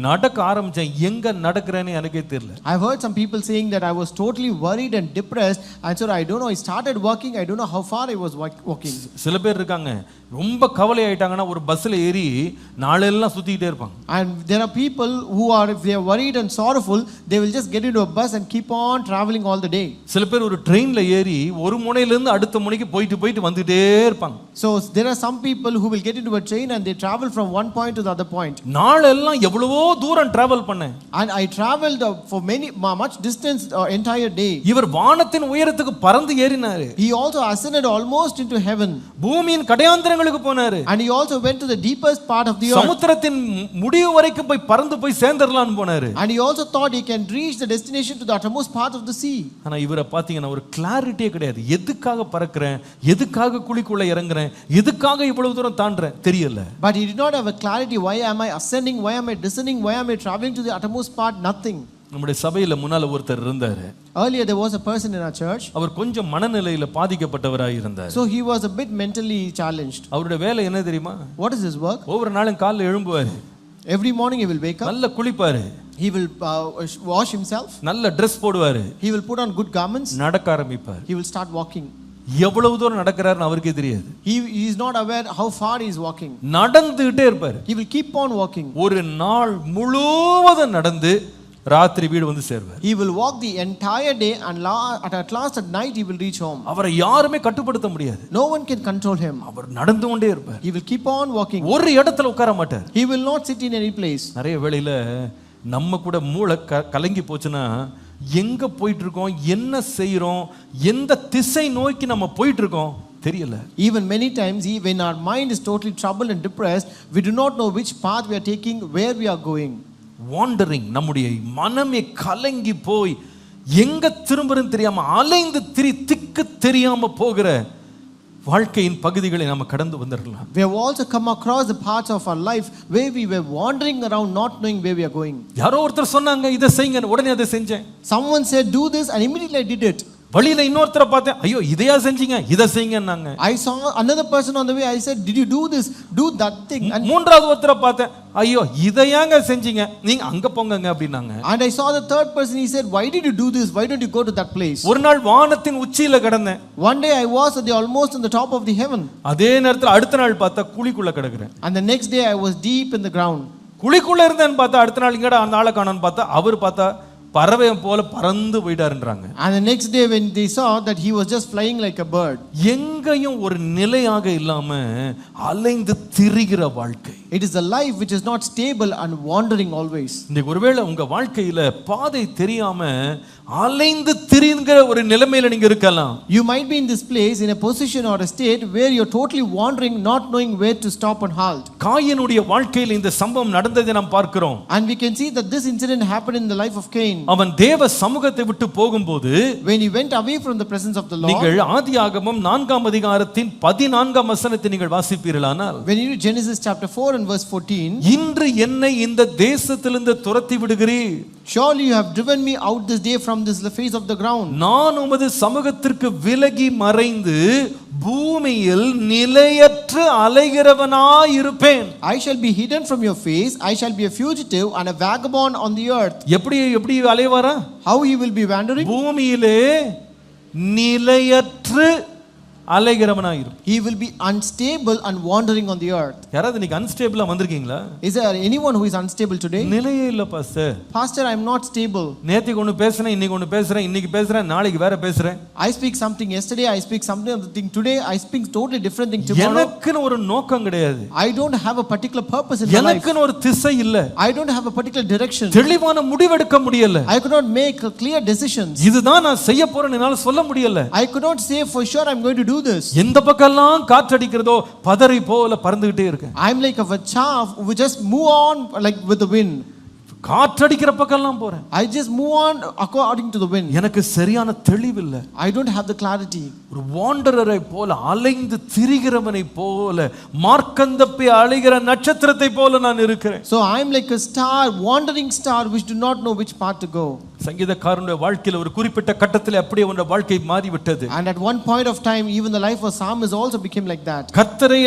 A: நடக்க ஆரம்பிச்சேன், எங்க நடக்கிறேன்னு எனக்கே தெரியல.
B: I've heard some people saying that I was totally worried and depressed and so I don't know, I started walking, I don't know how far I was walking.
A: சில பேர் இருக்காங்க, ரொம்ப கவலை ஆயிட்டாங்கன்னா ஒரு பஸ்ல ஏறி நாளெல்லாம் சுத்திட்டே இருப்பாங்க.
B: And there are people who are, if they are worried and sorrowful, they will just get into a bus and keep on traveling all the day.
A: சில பேர் ஒரு ட்ரெயின்ல ஏறி ஒரு முனையில இருந்து அடுத்த முனைக்கு போயிட்டு வந்துட்டே இருப்பாங்க.
B: So there are some people who will get into a train and they travel from one point to the other point.
A: நாளெல்லாம் எவ்வளவோ தூரம் டிராவல் பண்ணேன்.
B: And I traveled for much distance entire day.
A: இவர் வானத்தின் உயரத்துக்கு பறந்து ஏறினாரு.
B: He also ascended almost into heaven.
A: பூமியின் கடையாந்திரங்களுக்கு போனாரு.
B: And he also went to the deepest part of the earth.
A: சமுத்திரத்தின் முடிவு வரைக்கும் போய் பறந்து போய் சேர்ந்தறலாம்னு போனாரு.
B: And he also thought he can reach the destination to the uttermost part of the sea.
A: ஆனா இவரை பாத்தீங்கன்னா ஒரு கிளாரிட்டியே கிடையாது. எதுக்காக பறக்கிறேன், எதுக்காக குழிக்குள்ள இறங்குறேன், எதுக்காக இவ்வளவு தூரம் தாண்டறேன் தெரியல.
B: But he did not have a clarity. Why am I ascending? Why am I descending? Why am I traveling to the uttermost part? Nothing.
A: நம்முடைய சபையில முன்னால ஒருத்தர் இருந்தாரு.
B: Earlier there was a person in our church.
A: அவர் கொஞ்சம் மனநிலையில பாதிக்கப்பட்டவராய் இருந்தார்.
B: So he was a bit mentally challenged.
A: அவருடைய வேலை என்ன தெரியுமா?
B: What is his work?
A: ஒவ்வொரு நாளும் காலையில எழும்புவாரு.
B: Every morning he will wake up.
A: நல்ல குளிப்பாரு.
B: He will wash himself.
A: நல்ல Dress போடுவாரு.
B: He will put on good garments.
A: நடக்க ஆரம்பிப்பார்.
B: He will start walking.
A: எவ்வளவு தூரம் நடக்கறாருன்னு அவருக்கே தெரியாது.
B: He is not aware how far he is walking.
A: நடந்துட்டே இருப்பார்.
B: He will keep on walking.
A: ஒரு நாள் முழுவதும் நடந்து ராத்திரி வீடு வந்து சேர்வார்.
B: He will walk the entire day and at last at night he will reach home.
A: அவரை யாருமே கட்டுப்படுத்த முடியாது.
B: No one can control him.
A: அவர் நடந்து கொண்டே இருப்பார்.
B: He will keep on walking.
A: ஒரு இடத்துல உட்கார மாட்டார்.
B: He will not sit in any place.
A: நிறைய வேளையில நம்ம கூட மூளை கலங்கி போச்சுன்னா எங்க போயிட்டு இருக்கோம், என்ன செய்றோம், எந்த திசை நோக்கி நம்ம போயிட்டு இருக்கோம் தெரியல.
B: Even many times when our mind is totally troubled and depressed, we do not know which path we are taking, where we are going.
A: Wandering, நம்முடைய மனமே கலங்கி போய் எங்க திரும்புறன்னு தெரியாம அலைந்து திக்கு தெரியாம போகிற வாழ்க்கையின் பகுதிகளை நாம கடந்து வந்திரலாம்.
B: We have also come across the parts of our life where we were wandering around not knowing where we are going.
A: யாரோ ஒருத்தர் சொன்னாங்க இதை செய்யுங்க, உடனே அதை செஞ்சேன்.
B: Someone said do this and immediately I did it.
A: வழியில இன்னொருத்தரை பார்த்தேன், ஐயோ இதையா செஞ்சீங்க, இதை செய்யுங்கன்னாங்க.
B: I saw another person on the way. I said, did you do this? Do that thing. And
A: மூன்றாவது ஒருத்தரை பார்த்தேன், ஐயோ இதையாங்க செஞ்சீங்க, நீங்க அங்க போங்கங்க அப்படின்னாங்க.
B: I saw the third person. He said, why did you do this? Why don't you go to that place?
A: ஒரு நாள் வானத்தின் உச்சியில கிடந்தேன்.
B: One day I was almost on the top of the heaven.
A: அதே நேரத்துல அடுத்த நாள் பார்த்தா குழிக்குள்ள கிடக்குறேன்.
B: And the next day I was deep in the ground.
A: குழிக்குள்ள இருந்தேன்னு பார்த்தா அடுத்த நாள் இங்கடா அந்த ஆளை காணோன்னு பார்த்தா அவர் பார்த்தா பறவையை போல பறந்து போயிட்டாருன்றாங்க.
B: And the next day when they saw that he was just flying like a bird.
A: எங்கேயும் ஒரு நிலையாக இல்லாம அலைந்து திரிகிற வாழ்க்கை.
B: It is a life which is not stable and wandering always.
A: இன்னைக்கு ஒருவேளை உங்க வாழ்க்கையில பாதை தெரியாம அலைந்து திரிகிற ஒரு நிலைமையில நீங்க இருக்கலாம்.
B: You might be in this place in a position or a state where you're totally wandering, not knowing where to stop and halt.
A: காயினுடைய வாழ்க்கையில் இந்த சம்பவம் நடந்ததை நாம் பார்க்கிறோம்.
B: And we can see that this incident happened in the life of Cain.
A: அவன் தேவ சமூகத்தை விட்டு போகும்போது
B: When he went away from the presence of the Lord.
A: நீங்கள் ஆதியாகமம் 4ஆம் அதிகாரத்தின் 14ஆம் வசனத்தை நீங்கள் வாசிப்பீர்களானால்,
B: When you read Genesis chapter 4 and verse 14,
A: இன்று என்னை இந்த தேசத்திலிருந்து துரத்தி விடுகிறீர்,
B: surely you have driven me out this day from this face of the ground.
A: நான் உமது சமூகத்திற்கு விலகி மறைந்து பூமியில் நிலையற்று அலைகிறவனாய் இருப்பேன்.
B: I shall be hidden from your face. I shall be a fugitive and a vagabond on the earth.
A: எப்படி அலைவாரா?
B: How he will be wandering?
A: பூமியிலே நிலையற்று அலைகிறவனாய் இருப்பேன்.
B: He will be unstable and wandering on the earth.
A: யாராவது இன்னைக்கு அன்ஸ்டேபிளா வந்திருக்கீங்களா?
B: Is there anyone who is unstable today?
A: நிலையே இல்ல pastor.
B: Pastor, I am not stable.
A: நேத்திக்கு ஒன்னு பேசுறேன், இன்னைக்கு ஒன்னு பேசுறேன், இன்னைக்கு பேசுறேன், நாளைக்கு வேற பேசுறேன்.
B: I speak something yesterday, I speak something other thing today, I speak totally different thing tomorrow.
A: எனக்குன்னு ஒரு நோக்கம் கிடையாது.
B: I don't have a particular purpose in my life.
A: எனக்குன்னு ஒரு திசை இல்ல.
B: I don't have a particular direction.
A: தெளிவான முடிவெடுக்க முடியல.
B: I could not make clear decisions.
A: இதுதான் நான் செய்ய போறேன்னு என்னால சொல்ல முடியல.
B: I could not say for sure I'm going to do this.
A: எந்த பக்கம்லாம் காற்றடிக்கிறதோ பதரை போல பறந்துகிட்டே இருக்கேன்.
B: I'm like of a chaff who just move on like with the wind.
A: காற்றடிக்கிற பக்கம்லாம் போறேன்.
B: I just move on according to the wind.
A: எனக்கு சரியான தெளிவு இல்ல.
B: I don't have the clarity.
A: ஒரு வாண்டரரை போல அலைந்து திரிகிறவனை போல மார்க்கந்தப்பி அலைகிற நட்சத்திரத்தை போல நான் இருக்கிறேன்.
B: So I'm like a star, wandering star which do not know which path to go.
A: சங்கீதக்காரனுடைய வாழ்க்கையில ஒரு குறிப்பிட்ட கட்டத்தில் அப்படியே அவனுடைய வாழ்க்கை மாறிவிட்டது.
B: And at one point of time even the life of psalmist also became like that.
A: கர்த்தரை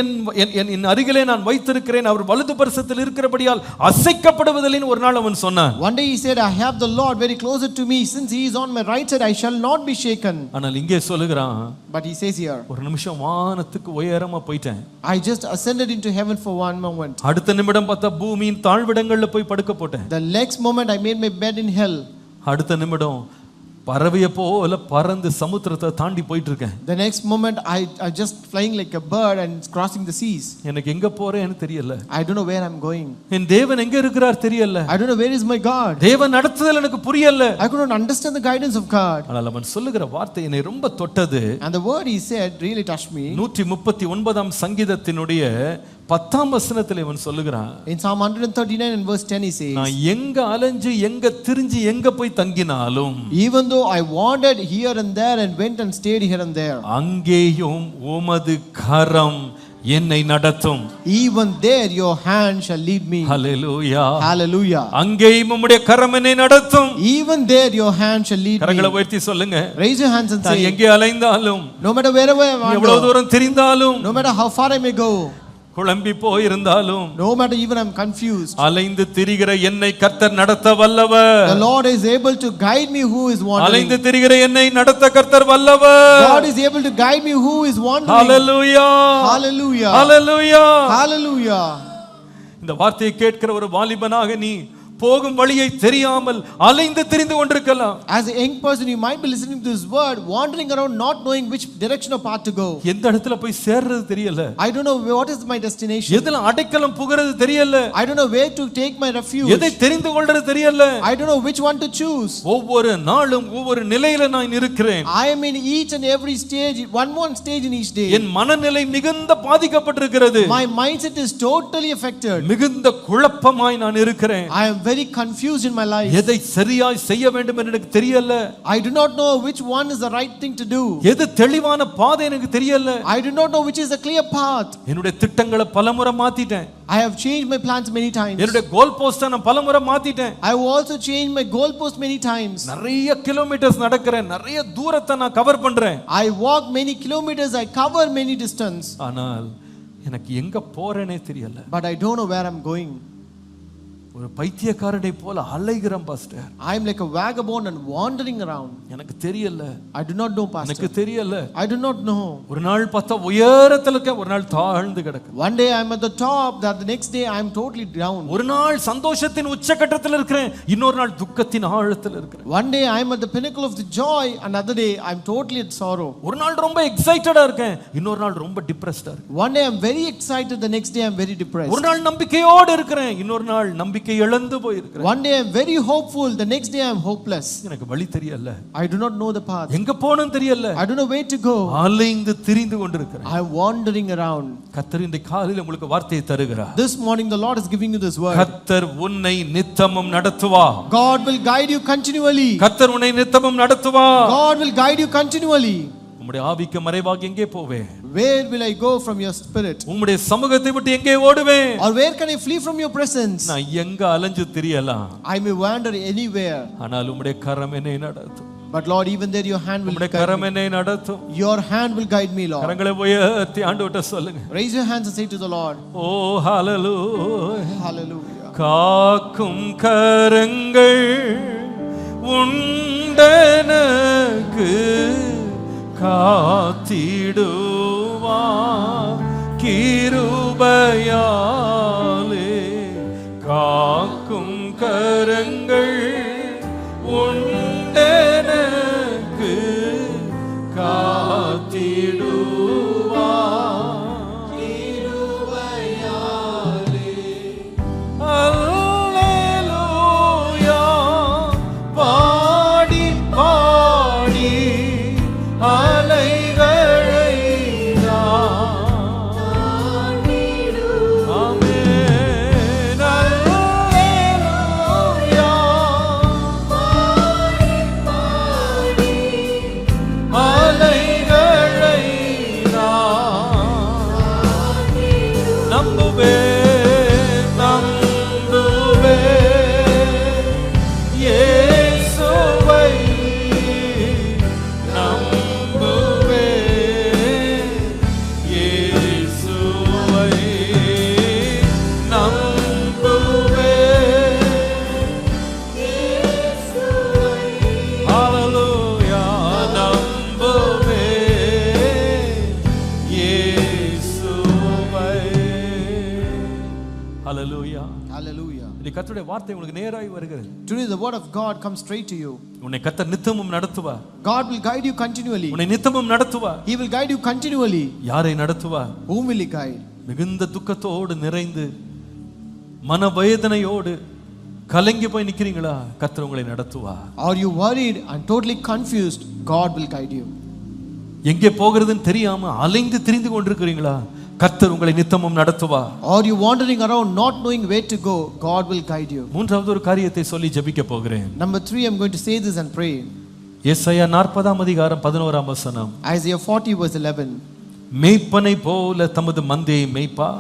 A: என் அருகிலே நான் வைத்திருக்கிறேன், அவர் வலது பரிசத்தில் இருக்கிறபடியால் அசைக்கப்படுவதில்லைன்னு ஒரு நாள் அவன் சொன்னான்.
B: One day he said, I have the Lord very closer to me, since he is on my right side I shall not be shaken.
A: ஆனால் இங்கே சொல்லுகிறான்,
B: but he says here,
A: ஒரு நிமிஷம் வானத்துக்கு உயரமா போயிட்டேன்.
B: I just ascended into heaven for one moment.
A: அடுத்த நிமிடம் பார்த்தா பூமியின் தாழ்விடங்கள்ல போய் படுக்க போட்டேன்.
B: The next moment I made my bed in hell.
A: அடுத்த நிமிடம் பறவையை போல பறந்து சமுத்திரத்தை தாண்டி போயிட்டு இருக்கேன்.
B: The next moment I just flying like a bird and crossing the seas.
A: எனக்கு எங்க போறேன்னு தெரியல.
B: I don't know where I'm going.
A: என் தேவன் எங்க இருக்கிறார் தெரியல.
B: I don't know where is my God.
A: தேவன் நடத்துதல் எனக்கு புரியல.
B: I could not understand the guidance of God.
A: ஆனால் அவன் சொல்லுகிற வார்த்தை என்னை ரொம்ப தொட்டது.
B: And the word he said really touched me.
A: 139ஆம் சங்கீதத்தினுடைய 10ஆம் வசனத்திலே அவன் சொல்லுகிறான்.
B: In Psalm 139 and verse 10 he says,
A: நான் எங்க அலைஞ்சு எங்க திரிஞ்சு எங்க போய் தங்கினாலும்,
B: even though I wandered here and there and went and stayed here and there,
A: அங்கேயும் உமது கரம் என்னை நடத்தும்.
B: even there your hand shall lead me.
A: Hallelujah.
B: Hallelujah.
A: அங்கேயும் உம்முடைய கரம் என்னை நடத்தும்.
B: Even there your hand shall lead me.
A: கரங்களை உயர்த்தி சொல்லுங்க.
B: Raise your hands and say,
A: நான் எங்கே அலைந்தாலும்,
B: no matter wherever I wander,
A: எவ்வளவு தூரம் திரிந்தாலும்,
B: no matter how far I may go,
A: குழம்பி போயிருந்தாலும்,
B: no matter even I'm confused,
A: அலைந்து திரிகிற என்னை கர்த்தர் நடத்த வல்லவர்.
B: the Lord is able to guide me who is wandering.
A: அலைந்து திரிகிற என்னை நடத்த கர்த்தர் வல்லவர்.
B: God is able to guide me who is wandering.
A: Hallelujah.
B: Hallelujah.
A: Hallelujah.
B: Hallelujah.
A: இந்த வார்த்தையை கேட்கிற ஒரு வாலிபனாக நீ போகும் வழியை தெரியாமல் அலைந்து திரிந்து கொண்டிருக்கலாம்.
B: As a young person you might be listening to this word, wandering around not knowing which direction or path to go.
A: எந்த இடத்துல போய் சேர்றது தெரியல.
B: I don't know what is my destination.
A: எதுல அடைக்கலம் புகிறது தெரியல.
B: I don't know where to take my refuge.
A: எதை தெரிந்து கொள்றது தெரியல.
B: I don't know which one to choose.
A: ஒவ்வொரு நாளும் ஒவ்வொரு நிலையில நான் இருக்கிறேன்.
B: I am in each and every stage, one stage in each day.
A: என் மனநிலை மிகுந்த பாதிக்கப்பட்டிருக்கிறது.
B: My mindset is totally affected.
A: மிகுந்த குழப்பமாய் நான் இருக்கிறேன்.
B: I am very confused in my life.
A: எதை சரியாய் செய்ய வேண்டும் என்று எனக்கு தெரியல.
B: I do not know which one is the right thing to do.
A: எது தெளிவான பாதை எனக்கு தெரியல.
B: I do not know which is the clear path.
A: என்னுடைய திட்டங்களை பலமுறை மாத்திட்டேன்.
B: I have changed my plans many times.
A: என்னுடைய கோல் போஸ்ட நான் பலமுறை மாத்திட்டேன்.
B: I have also changed my goal post many times.
A: நிறைய கிலோமீட்டர்ஸ் நடக்கிறேன், நிறைய தூரத்தை நான் கவர் பண்றேன்.
B: I walk many kilometers, I cover many distance.
A: ஆனால் எனக்கு எங்க போறேனே தெரியல.
B: But I don't know where I'm going.
A: ஒரு பைத்தியக்காரனை போல அலைகிறேன் pastor.
B: I am like a vagabond and wandering around.
A: எனக்கு தெரியல.
B: I do not know, pastor.
A: எனக்கு தெரியல.
B: I do not know.
A: ஒரு நாள் பார்த்தா உயரத்துல இருக்க, ஒரு நாள் தாழ்ந்து கிடக்கு.
B: One day I am at the top, that the next day I am totally down.
A: ஒரு நாள் சந்தோஷத்தின் உச்சகட்டத்தில் இருக்கிறேன், இன்னொரு நாள் துக்கத்தின் ஆழத்தில் இருக்கிறேன்.
B: One day I am at the pinnacle of the joy, another day I am totally at sorrow.
A: ஒரு நாள் ரொம்ப எக்ஸைட்டடா இருக்கேன், இன்னொரு நாள் ரொம்ப டிப்ரெஸ்டா இருக்கேன்.
B: One day I am very excited, the next day I am very depressed.
A: ஒரு நாள் நம்பிக்கையோடு இருக்கிறேன், இன்னொரு நாள் நம்பிக்கை இழந்து போய் இருக்கிறேன்.
B: One day I am very hopeful, the next day I am hopeless.
A: எனக்கு வழி தெரியல.
B: I do not know the path.
A: எங்க போகணும் தெரியல.
B: I don't know where to go.
A: அலைந்து திரிந்து கொண்டிருக்கிறேன்.
B: I am wandering around.
A: கர்த்தர் இந்த காலையில உங்களுக்கு வார்த்தையை தருகிறார்.
B: This morning the Lord is giving you this word.
A: கர்த்தர் உன்னை நித்தமும் நடத்துவார்.
B: God will guide you continually.
A: கர்த்தர் உன்னை நித்தமும் நடத்துவார்.
B: God will guide you continually.
A: உம்முடைய ஆவிக்கு மறைவாக எங்கே போவேன்?
B: Where will I go from your spirit?
A: உம்முடைய சமூகத்தை விட்டு எங்கே ஓடுவேன்?
B: Or where can I flee from your presence?
A: நான் எங்க அலைஞ்சு திரியலாம்.
B: I may wander anywhere.
A: ஆனால் உம்முடைய கரம் என்னை நடத்தும்.
B: But Lord, even there your hand will
A: உம்முடைய
B: guide
A: கரம்
B: me.
A: என்னை நடத்தும்.
B: Your hand will guide me, Lord.
A: கரங்களை உயர்த்தி ஆண்டவர்ட்ட சொல்லுங்க.
B: Raise your hands and say to the Lord,
A: Oh hallelujah.
B: Hallelujah.
A: காக்கும் கரங்கள் உண்டனக்கு காத்திடுவார் கிருபையாலே. காக்கும் கரங்கள் உண்டனக்கு காத்திடுவார் கிருபையாலே. அல்லேலூயா பாடி பாடி அலைகளை நான் ஆமென். அல்லேலூயா பாடி பாடி அலைகளை நான் நம்புவேன் நம்புவேன் இயேசுவை நம்புவேன் இயேசுவை நம்புவேன் இயேசுவை ஹalleluya நம்புவேன் இயேசுவை ஹalleluya.
B: Hallelujah.
A: இந்த கர்த்தருடைய வார்த்தை உங்களுக்கு நேராய் வருகிறது.
B: Today the word of God comes straight to you.
A: உன்னை கர்த்தர் நித்தமும் நடத்துவார்.
B: God will guide you continually.
A: உன்னை நித்தமும் நடத்துவார்.
B: He will guide you continually.
A: யாரை நடத்துவார்?
B: Whom will he guide?
A: மிகுந்த துக்கத்தோடு நிறைந்து மனவேதனையோடு கலங்கி போய் நிக்கிறீங்களா? கர்த்தர் உங்களை நடத்துவார்.
B: Are you worried and totally confused? God will guide you.
A: எங்கே போகிறதுன்னு தெரியாம அலைந்து திரிந்து கொண்டிருக்கிறீங்களா? கர்த்தர் உங்களை நித்தமும் நடத்துவார்.
B: Are you wandering around not knowing where to go? God will guide you.
A: மூன்றாவது ஒரு காரியத்தை சொல்லி ஜெபிக்க போகிறேன்.
B: Number 3, I'm going to say this and pray.
A: ஏசாயா 40 அதிகாரம் 11 வசனம்.
B: Isaiah 40 verse 11.
A: மேய்ப்பனை போல தமது மந்தையை மேய்ப்பா,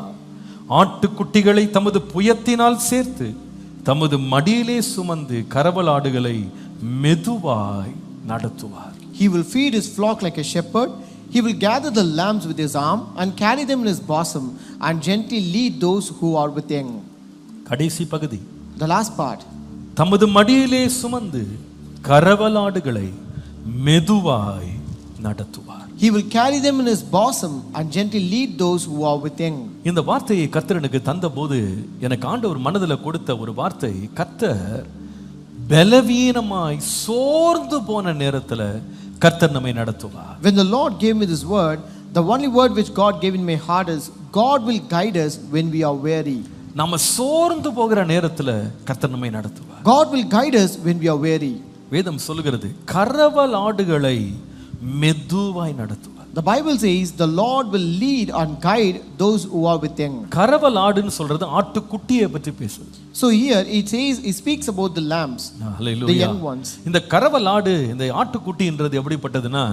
A: ஆட்டுக்குட்டிகளை தமது புயத்தினால் சேர்த்து தமது மடியிலே சுமந்து கரவலாடுகளை மெதுவாய் நடத்துவார்.
B: He will feed his flock like a shepherd. He will gather the lambs with his arm and carry them in his bosom and gently lead those who are with young.
A: கடைசி பகுதி.
B: The last part.
A: தமது மடியிலே சுமந்து கரவலாடுகளை மெதுவாய் நடத்துவார்.
B: He will carry them in his bosom and gently lead those who are with young.
A: இந்த வார்த்தையை கர்த்தர் எனக்கு தந்தபோது எனக்கு ஆண்டவர் மனதில் கொடுத்த ஒரு வார்த்தை, கர்த்தர் பலவீனமாய் சோர்ந்து போன நேரத்துல கர்த்தர் நம்மை நடத்துவார்.
B: When the Lord gave me this word, the only word which God gave in my heart is God will guide us when we are weary.
A: நாம சோர்ந்து போகிற நேரத்துல கர்த்தர் நம்மை நடத்துவார்.
B: God will guide us when we are weary.
A: வேதம் சொல்லுகிறது கரவலாடுகளை மெதுவாய் நடத்துவார்.
B: The Bible says the Lord will lead and guide those who are with young.
A: கரவல் ஆடுன்னு சொல்றது ஆட்டுக்குட்டியை பற்றி பேசுது.
B: So here it says, it speaks about the lambs, the young ones.
A: இந்த கரவல் ஆடு, இந்த ஆட்டுக்குட்டின்றது எப்படிப்பட்டதுன்னா,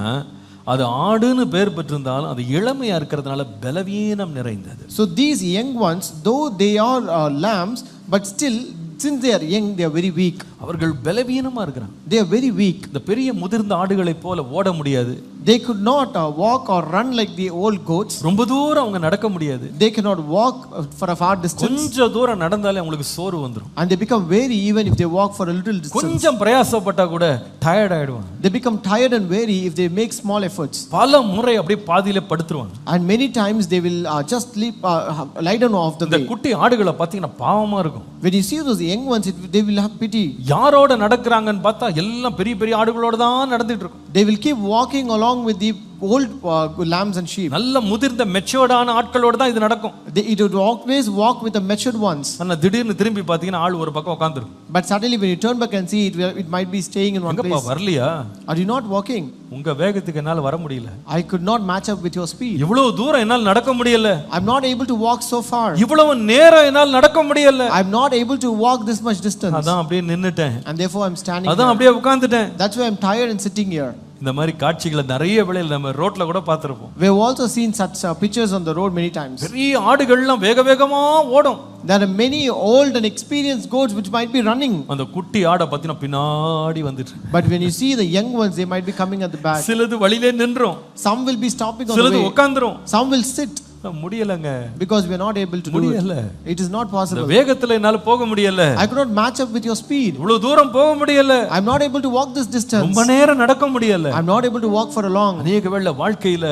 A: அது ஆடுன்னு பேர் பெற்றிருந்தாலும் அது இளமையா இருக்கிறதுனால பலவீனம் நிறைந்தது.
B: So these young ones, though they are lambs, but still since they are young, they are very weak.
A: அவர்கள் பலவீனமா இருக்கிறாங்க.
B: They are very weak.
A: இந்த பெரிய முதிர்ந்த ஆடுகளை போல ஓட முடியாது.
B: They could not walk or run like the old goats.
A: ரொம்ப தூரம் அவங்க நடக்க முடியாது.
B: They cannot walk for a far distance.
A: கொஞ்ச தூரம் நடந்தாலே அவங்களுக்கு சோர்வு வந்துரும்.
B: And they become weary even if they walk for a little distance.
A: கொஞ்சம் பிரயாசப்பட்டா கூட டயர்ட் ஆயிடுவாங்க.
B: They become tired and weary if they make small efforts.
A: பல முறை அப்படியே பாதியில படுத்துருவாங்க.
B: And many times they will just lie down off the way.
A: இந்த குட்டி ஆடுகளை பார்த்தீங்கன்னா பாவமா இருக்கும்.
B: When you see those young ones, they will have pity.
A: யாரோட நடக்கறாங்கன்னு பார்த்தா எல்லாம் பெரிய பெரிய ஆடுகளோட தான் நடந்துட்டு இருக்கும்.
B: They will keep walking along with the old lambs and sheep.
A: நல்ல முதிர்ந்த மெச்சூர்டான ஆட்களோட தான் இது நடக்கும்.
B: It would always walk with the matured ones.
A: ஆனா திடீர்னு திரும்பி பார்த்தீங்கன்னா ஆள் ஒரு பக்கம் உட்கார்ந்திருக்கும்.
B: But suddenly when you turn back and see it, it might be staying in one
A: எங்கப்பா
B: place.
A: வரலையா?
B: Are you not walking?
A: உங்க வேகத்துக்கு என்னால வர முடியல.
B: I could not match up with your speed.
A: இவ்வளவு தூரம் என்னால நடக்க முடியல.
B: I'm not able to walk so far.
A: இவ்வளவு நேரம் என்னால நடக்க முடியல.
B: I'm not able to walk this much distance.
A: அதான் அப்படியே நின்னுட்டேன்.
B: And therefore I'm standing.
A: அதான் அப்படியே உட்கார்ந்துட்டேன்.
B: That's why I'm tired and sitting here.
A: இந்த மாதிரி காட்சிகளை நிறைய வேளையில நம்ம ரோட்ல கூட பார்த்திருப்போம்.
B: We have also seen such pictures on the road many times.
A: பெரிய ஆடுகள்லாம் வேக வேகமா ஓடும்.
B: There are many old and experienced goats which might be running.
A: அந்த குட்டி ஆடை பத்தின பின்னாடி வந்துட்டு.
B: But when you see the young ones, they might be coming at the back.
A: சிலது வழியிலே நின்றோம்.
B: Some will be stopping on the
A: சிலது
B: way.
A: உட்கார்ந்துரும்.
B: Some will sit.
A: முடியலங்க.
B: Because we are not able to do it. It is not possible.
A: வேகத்துல என்னால போக முடியல.
B: I could not match up with your speed.
A: இவ்வளவு தூரம் போக முடியல.
B: I'm not able to walk this distance.
A: ரொம்ப நேரம் நடக்க முடியல.
B: I'm not able to walk for a long.
A: அநேக வேளை வாழ்க்கையில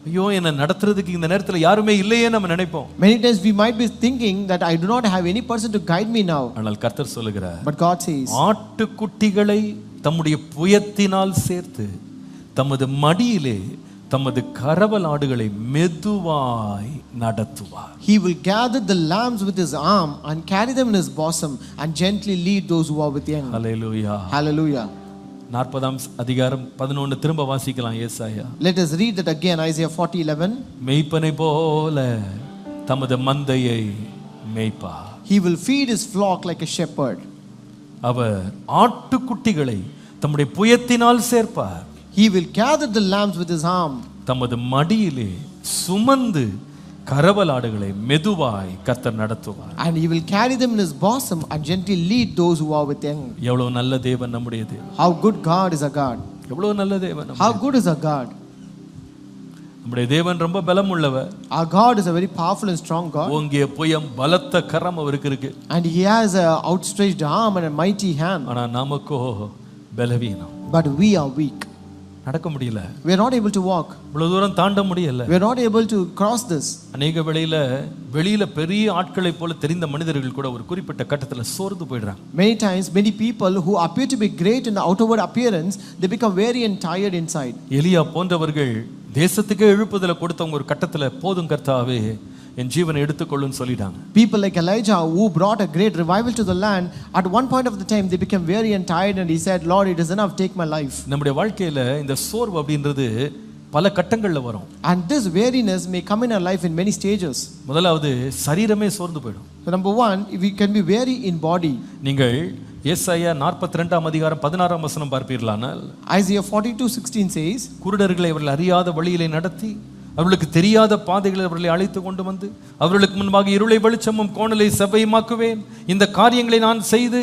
A: ஐயோ என்ன நடத்துறதுக்கு இந்த நேரத்துல யாருமே இல்லையே நம்ம நினைப்போம்.
B: Many times we might be thinking that I do not have any person to guide me now.
A: ஆனால் கர்த்தர் சொல்லுகிறார்.
B: But God says,
A: ஆட்டுக்குட்டிகளை தம்முடைய புயத்தினால் சேர்த்து தமது மடியிலே தமது கரவல் ஆடுகளை மெதுவாய் நடத்துவார்.
B: He will gather the lambs with his arm and carry them in his bosom and gently lead those who are with young.
A: Hallelujah.
B: Hallelujah.
A: 40ஆம் அதிகாரம் 11 திரும்ப வாசிக்கலாம். ஏசாயா.
B: Let us read that again. Isaiah 40:11.
A: மேய்ப்பனை போல தமது மந்தையை மேய்ப்பார்.
B: He will feed his flock like a shepherd.
A: அவர் ஆட்டுக்குட்டிகளை தம்முடைய புயத்தினால் சேர்ப்பார்.
B: He will gather the lambs with his arm.
A: தமது மடியிலே சுமந்து கரவலாடுகளை மெதுவாய் கர்த்தர் நடத்துவார்.
B: And he will carry them in his bosom and gently lead those who are with young.
A: எவ்வளவு நல்ல தேவன் நம்முடைய தேவன்.
B: How good God is our God.
A: எவ்வளவு நல்ல தேவன்.
B: How good is our God.
A: நம்முடைய தேவன் ரொம்ப பலம் உள்ளவர்.
B: Our God is a very powerful and strong God.
A: ஓங்கிய புயம் பலத்த கரம் அவருக்கு இருக்கு.
B: And he has a outstretched arm and a mighty hand.
A: ஆனா நமக்கோ பலவீனம்.
B: But we are weak.
A: நடக்க முடியல.
B: We are not able to walk.
A: இவ்வளவு தூரம் தாண்ட முடியல.
B: We are not able to cross this.
A: அநேக வெளியில பெரிய ஆட்களை போல தெரிந்த மனிதர்கள் கூட ஒரு குறிப்பிட்ட கட்டத்துல சோர்ந்து போயிடுறாங்க.
B: Many times many people who appear to be great in the outward appearance, they become weary and tired inside.
A: எலியா போன்றவர்கள் தேசத்துக்கே எழுப்புதலை கொடுத்தவங்க ஒரு கட்டத்துல போதும் கர்த்தாவே என் ஜீவனை எடுத்துக்கொள்ளுன்னு சொல்லிட்டாங்க.
B: People like Elijah who brought a great revival to the land, at one point of the time they became weary and tired and he said, Lord, it is enough, take my life.
A: நம்முடைய வாழ்க்கையில இந்த சோர்வு அப்படின்றது பல கட்டங்கள்ல வரும்.
B: And this weariness may come in our life in many stages.
A: முதலாவது சரீரமே சோர்ந்து போய்டும்.
B: So number one, we can be weary in body.
A: நீங்கள் ஏசாயா 42ஆம் அதிகாரம் 16ஆம் வசனம் பார்ப்பீர்களானால்
B: Isaiah 42:16 says,
A: குருடர்களை அவர்கள் அறியாத வழியிலே நடத்தி அவர்களுக்கு தெரியாத பாதைகளை அவர்களை அழைத்து கொண்டு வந்து அவர்களுக்கு முன்பாக இருளை வெளிச்சமும் கோணலை செவ்வையுமாக்குவேன். இந்த காரியங்களை நான் செய்து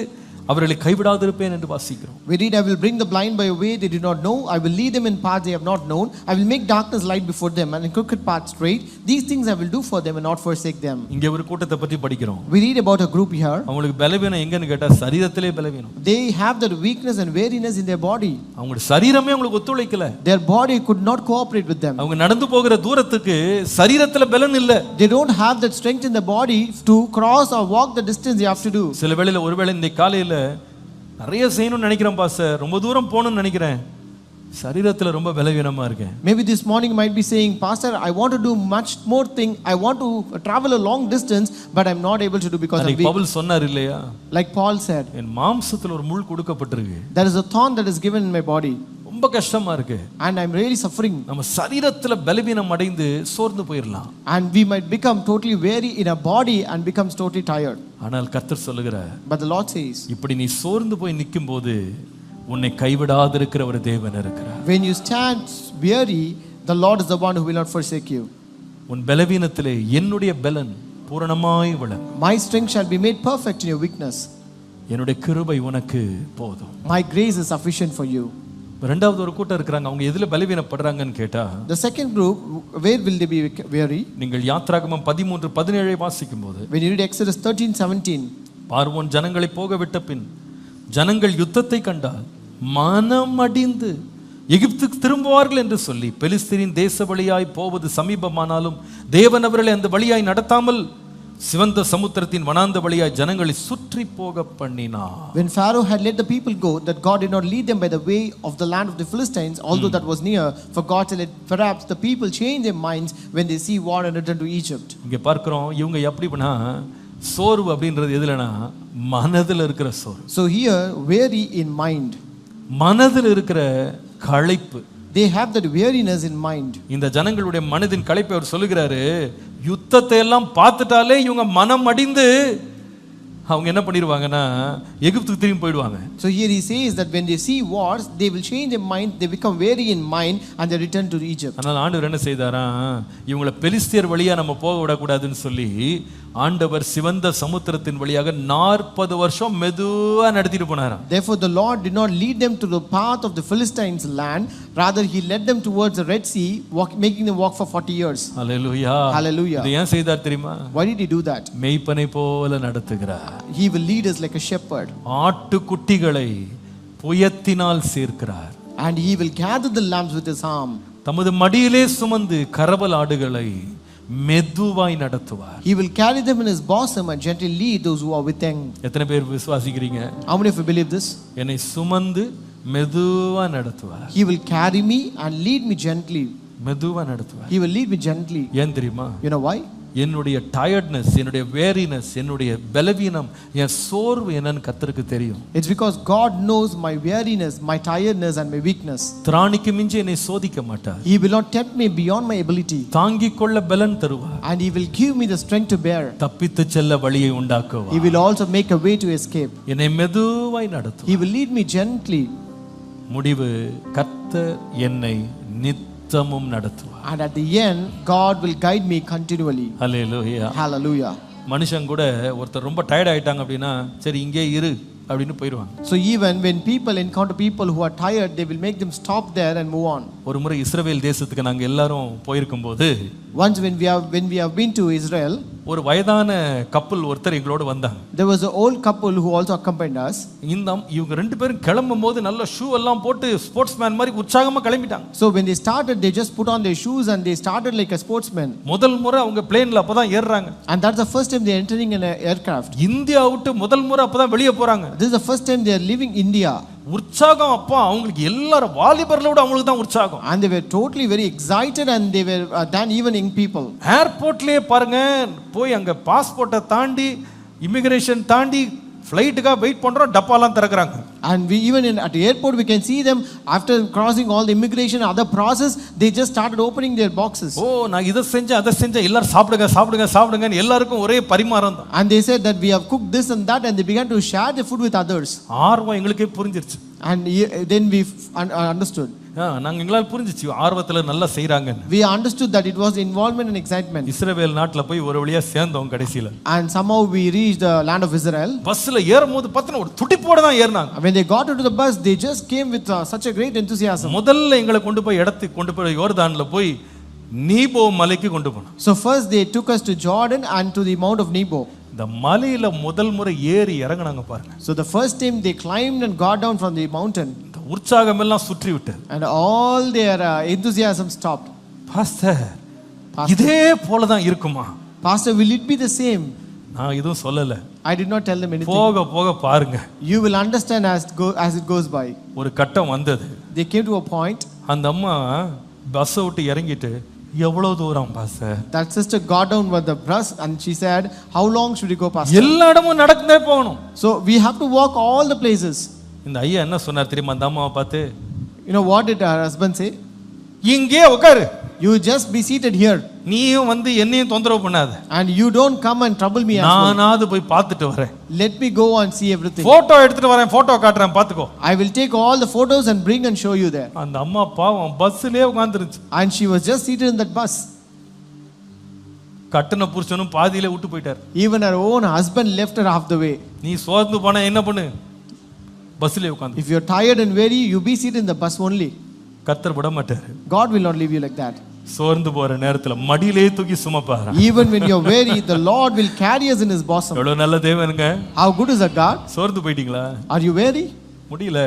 A: அவர்களை கைவிடாதிருப்பேன் என்று வாசிக்கிறோம்.
B: We read, I will bring the blind by a way they did not know. I will lead them in paths they have not known. I will make darkness light before them and in crooked paths straight. These things I will do for them and not forsake them.
A: இங்கே ஒரு கூட்டத்தை பற்றி படிக்கிறோம்.
B: We read about a group here.
A: அவங்களுக்கு பலவீனம் எங்கன்னு கேட்டா சரீரத்திலே பலவீனம்.
B: They have that weakness and weariness in their body.
A: அவங்களுடைய சரீரமே அவங்களுக்கு ஒத்துழைக்கல.
B: Their body could not cooperate with them.
A: அவங்க நடந்து போகிற தூரத்துக்கு சரீரத்துல பலன் இல்ல.
B: They don't have that strength in the body to cross or walk the distance they have to do.
A: சில வேளையில ஒருவேளை இந்த காலையில நிறைய செய்யணும்னு நினைக்கிறேன் பாஸ்டர், ரொம்ப தூரம் போகணும்னு நினைக்கிறேன், சரீரத்துல ரொம்ப பலவீனமா இருக்கேன்.
B: Maybe this morning you might be saying, Pastor, I want to do much more thing. I want to travel a long distance, but I'm not able to do because I'm weak.
A: Pavul சொன்னார் இல்லையா?
B: Like Paul said,
A: என் மாம்சத்துல ஒரு முள் கொடுக்கப்பட்டிருக்கு.
B: there is a thorn that is given in my body.
A: ரொம்ப கஷ்டமா இருக்கு,
B: and I'm really suffering.
A: நம்ம சரீரத்துல பலவீனம் அடைந்து சோர்ந்து போயிடலாம்.
B: And we might become totally weary in our body and becomes totally tired.
A: ஆனால் கர்த்தர் சொல்லுகிறார்,
B: But the Lord says,
A: இப்படி நீ சோர்ந்து போய் நிக்கும்போது உன்னை கைவிடாதிருக்கிற ஒரு தேவன் இருக்கிறார்.
B: when you stand weary, the Lord is the one who will not forsake you.
A: உன் பலவீனத்திலே என்னுடைய பலன் பூரணமாய் விளங்கும்.
B: My strength shall be made perfect in your weakness.
A: என்னுடைய கிருபை உனக்கு போதும்.
B: My grace is sufficient for you.
A: ரெண்டாவது ஒரு கூட்டம் இருக்கிறாங்க, அவங்க எதுல பலவீனப்படுறாங்கன்னு கேட்டா,
B: The second group, where will they be weary?
A: நீங்கள் யாத்ராகமம் 13:17 வாசிக்கும் போது,
B: When you read Exodus 13:17,
A: பார்வோன் ஜனங்களை போக விட்ட பின் ஜனங்கள் யுத்தத்தை கண்டால் மனமடிந்து எகிப்துக்கு திரும்புவார்கள் என்று சொல்லி பெலிஸ்தரின் தேச வழியாய் போவது சமீபமானாலும் தேவன் அவர்களை அந்த வழியாய் நடத்தாமல் சிவந்த சமுத்திரத்தின் வனாந்த வழியாய் ஜனங்களை சுற்றி போக பண்ணினார்.
B: when Pharaoh had let the people go, that God did not lead them by the way of the land of the Philistines, although that was near, for God to let perhaps the people change their minds when they see war and return to Egypt.
A: இங்க பார்க்கிறோம், இவங்க எப்படி பண்ணா சோர்வு அப்படின்றது எதுலனா மனதில் இருக்கிற சோர்வு.
B: So here, weary in mind,
A: மனதில் இருக்கிற களைப்பு,
B: they have that weariness in mind.
A: இந்த ஜனங்களுடைய மனதின் களைப்பை அவர் சொல்லுகிறாரு, யுத்தத்தை எல்லாம் பார்த்துட்டாலே இவங்க மனம் அடிந்து அவங்க என்ன பண்ணிடுவாங்கன்னா எகிப்துக்கு திரும்பி போயிடுவாங்க.
B: So here he says that when they see wars, they will change their mind, they become weary in mind and they return to Egypt.
A: ஆனால் ஆண்டவர் என்ன செய்தாரா, இவங்களை பெலிஸ்தியர் வழியா நம்ம போக விடக்கூடாதுன்னு சொல்லி ஆண்டவர் சிவந்த சமுத்திரத்தின் வழியாக 40 வருஷம் மெதுவா நடத்திட்டு போனாராம்.
B: Therefore the Lord did not lead them to the path of the Philistines land, rather he led them towards the Red Sea, making them walk for 40 years.
A: Hallelujah.
B: Hallelujah.
A: இது ஏன் செய்தார் தெரியுமா?
B: Why did he do that?
A: மேய்ப்பனை போல நடத்துகிறார்.
B: He will lead us like a shepherd.
A: ஆட்டுக்குட்டிகளை புயத்தினால் சேர்க்கிறார்.
B: And he will gather the lambs with his arm.
A: தமது மடியிலே சுமந்து கரவல் ஆடுகளை மெதுவாய் நடத்துவார்.
B: He will carry them in his bosom and gently lead those who are with him.
A: எத்தனை பேர் விசுவாசிக்கிறீங்க?
B: How many of you believe this?
A: என்னை சுமந்து மெதுவா நடத்துவார்.
B: He will carry me and lead me gently.
A: மெதுவா நடத்துவார்.
B: He will lead me gently.
A: ஏன் தெரியுமா?
B: You know why?
A: என்னுடைய டயர்ட்னஸ், என்னுடைய வேரினஸ், என்னுடைய பலவீனம், என் சோர்வு என்னன்னு கர்த்தருக்கு தெரியும்.
B: It's because God knows my weariness, my tiredness and my weakness.
A: திராணிக்கு மிஞ்சி என்னை சோதிக்க மாட்டார்.
B: He will not tempt me beyond my ability.
A: தாங்கிக் கொள்ள பலன் தருவார்.
B: And he will give me the strength to bear.
A: தப்பித்து செல்ல வழியை உண்டாக்குவார்.
B: He will also make a way to escape.
A: என்னை மெதுவாய் நடத்துவார்.
B: He will lead me gently.
A: முடிவு, கர்த்தர் என்னை நித்தமும் நடத்துவார்.
B: And at the end, God will guide me continually.
A: Hallelujah.
B: Hallelujah.
A: மனுஷன் கூட ஒருத்தர் ரொம்ப டயர்ட் ஆயிட்டாங்க அப்படின்னா சரி இங்கே இரு அப்படின்னு போயிடுவாங்க.
B: So even when people encounter people who are tired, they will make them stop there and move on.
A: ஒரு முறை இஸ்ரவேல் தேசத்துக்கு நாங்க எல்லாரும் போயிருக்கும்போது,
B: Once when we have been to Israel,
A: ஒரு வயதான கப்பல் ஒருத்தர் எங்களோட வந்தாங்க.
B: there was an old couple who also accompanied us.
A: இவங்க ரெண்டு பேரும் கிளம்பும் போது நல்ல ஷூ எல்லாம் போட்டு ஸ்போர்ட்ஸ் மேன் மாதிரி உற்சாகமா கிளம்பிட்டாங்க.
B: So when they started, they just put on their shoes and they started like a sportsman.
A: முதல் முறை அவங்க பிளேன்ல அப்பதான் ஏறுறாங்க.
B: And that's the first time they are entering an aircraft.
A: India விட்டு முதல் முறை அப்பதான் வெளியே போறாங்க.
B: This is the first time they are leaving India.
A: உற்சாகம் அப்பா அவங்களுக்கு எல்லாரும் வாலிபர்களோட அவங்களுக்கு தான் உற்சாகம்.
B: And they were totally very excited and they were than even young people.
A: ஏர்போர்ட்லயே பாருங்க, போய் அங்க பாஸ்போர்ட்டை தாண்டி இமிகிரேஷன் தாண்டி ஃப்ளைட்டுக்காக வெயிட் பண்றோம், டப்பாலாம் திறக்கறாங்க.
B: And we even at the airport we can see them after crossing all the immigration other process, they just started opening their boxes.
A: ஓ நான் இத செஞ்சேன் அதை செஞ்சேன், எல்லாரும் சாப்பிடுங்க சாப்பிடுங்க சாப்பிடுங்கன்னு எல்லாருக்கும் ஒரே பரிமாறம் தான்.
B: And they said that we have cooked this and that and they began to share the food with others.
A: ஆர்வம் எங்களுக்கே புரிஞ்சிருச்சு.
B: And then we understood.
A: நாங்க எங்களால் புரிஞ்சிச்சு ஆர்வத்துல நல்லா செய்றாங்க.
B: We understood that it was involvement and excitement.
A: இஸ்ரவேல் நாட்டுல போய் ஒரு வழியா சேர்ந்தோம் கடைசில.
B: And somehow we reached the land of Israel.
A: பஸ்ல ஏறும்போது பார்த்தா ஒரு துடிப்போட தான் ஏறினாங்க.
B: When they got into the bus, they just came with such a great enthusiasm.
A: முதல்ல எங்களை கொண்டு போய் யோர்தான்ல போய் நீபோ மலைக்கு கொண்டு போனாங்க.
B: So first they took us to Jordan and to the Mount of Nebo.
A: இந்த மலையில முதல் முறை ஏறி இறங்குனாங்க பாருங்க.
B: So the first time they climbed and got down from the mountain,
A: உற்சாகம் எல்லாம் சுற்றி விட்டது.
B: and all their enthusiasm stopped.
A: Pastor இதே போல தான் இருக்குமா?
B: Pastor, will it be the same?
A: நான் எதுவும் சொல்லல.
B: I did not tell them anything.
A: போக போக பாருங்க.
B: You will understand as it goes by.
A: ஒரு கட்டம் வந்தது.
B: They came to a point.
A: அந்த அம்மா பஸ் விட்டு இறங்கிட்டு எவ்வளவு தூரம் pastor?
B: That sister got down with the bus and she said, how long should we go, Pastor?
A: எல்லா இடமும் நடந்தே போகணும்.
B: So we have to walk all the places.
A: இந்த ஐயா என்ன சொன்னார் தெரியுமா அந்த அம்மாவை பார்த்து?
B: You know what did her husband say?
C: இங்கே உட்காரு,
B: You just be seated here
C: நீயும் வந்து என்னையும் தொந்தரவு பண்ணாத,
B: and you don't come and trouble me as well.
C: நானாவது போய் பார்த்துட்டு வரேன்,
B: Let me go and see everything.
C: Photo எடுத்துட்டு வரேன், போட்டோ காட்டுறேன் பாத்துக்கோ.
B: I will take all the photos and bring and show you there.
C: அந்த அம்மா பாவம் பஸ்லயே உட்கார்ந்துருச்சு.
B: And she was just seated in that bus.
C: கட்டுன புருஷனும் பாதியிலே விட்டு போயிட்டார்.
B: Even her own husband left her half the way.
C: நீ சோர்ந்து போனா என்ன பண்ணு, பஸ்லயே உட்கார்ந்து.
B: If you're tired and weary, you be seated in the bus only.
C: கர்த்தர் விட மாட்டாரு.
B: God will not leave you like that.
C: சோர்ந்து போற நேரத்துல மடியிலே தூக்கி சுமப்பாரு.
B: Even when you're weary, the Lord will carry us in His bosom.
C: எவ்வளவு நல்ல தேவனுங்க.
B: How good is our God?
C: சோர்ந்து போயிட்டீங்களா?
B: Are you weary?
C: முடியல.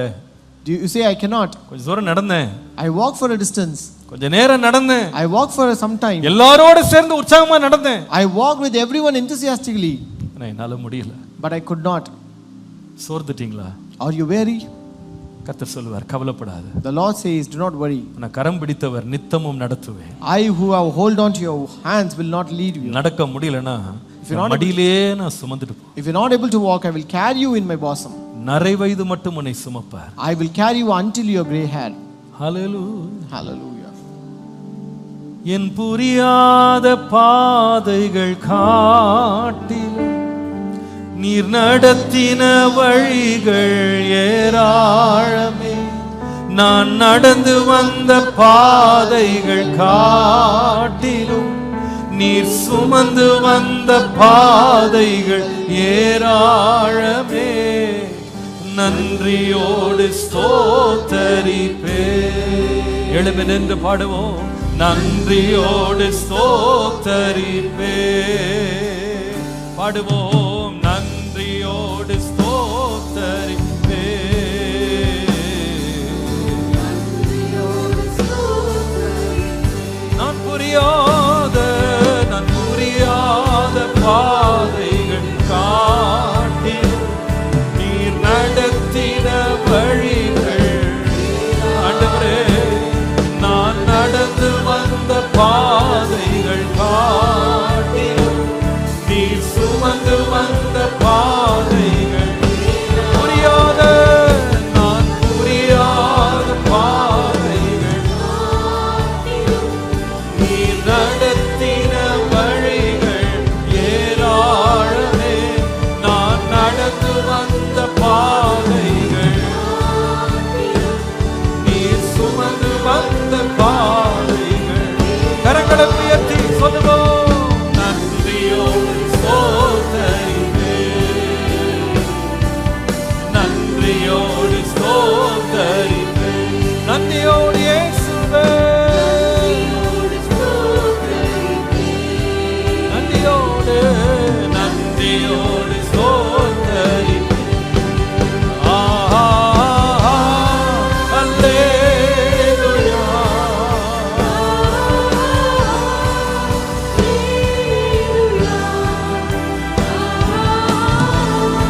B: Do you say I cannot?
C: கொஞ்ச தூரம் நடந்தேன்.
B: I walk for a distance.
C: கொஞ்ச நேரம் நடந்தேன்.
B: I walk for some time.
C: எல்லாரோட சேர்ந்து உற்சாகமா நடந்தேன்.
B: I walk with everyone enthusiastically.
C: என்னால முடியல.
B: But I could not.
C: சோர்ந்துட்டீங்களா?
B: Are you weary?
C: கர்த்தர் சொல்லுவார், கவலைப்படாத.
B: The Lord says, do not worry.
C: நான் கரம் பிடித்தவர் நித்தமும் நடத்துவேன்.
B: I who have hold on to your hands will not lead you.
C: நடக்க முடியலனா மடியிலே நான் சுமந்துட்டு போ.
B: If you're not able to walk, I will carry you in my bosom.
C: நரை வயது மட்டும் உன்னை சுமப்பார்.
B: I will carry you until you are gray haired.
C: Hallelujah.
B: Hallelujah.
C: என் புரியாத பாதைகள் காட்டிலும் நீர் நடத்தின வழிகள் ஏராளமே, நான் நடந்து வந்த பாதைகள் காட்டிலும் நீர் சுமந்து வந்த பாதைகள் ஏராளமே, நன்றியோடு ஸ்தோத்தரிப்பே. எழுந்து நின்று பாடுவோம், நன்றியோடு ஸ்தோத்தரிப்பே. பாடுவோம், நன்றியோடு ஸ்தோத்தரிப்பே. நான் புரியாத பாதைகள் காட்டி நீர் நடத்தின வழிகள், ஆண்டவரே நான் நடந்து வந்த பாதைகள் காட்டி நீர் சுமந்து வந்த பாதைகள், புரியாத நான் புரியாத பாதைகள் நீர் நடத்தின வழிகள் ஏராளமே, நான் நடந்து வந்த பாதைகள் நீர் சுமந்து வந்த பாதைகள். கரங்களை உயர்த்தி சொல்லுவோம், நன்றியோடு ஸ்தோத்தரிப்பே, நன்றியோடு ஸ்தோத்தரிப்பே, நன்றியோடு இயேசுவே, நன்றியோடு நன்றியோடு ஸ்தோத்தரிப்பே. ஆஹா அல்லேலூயா.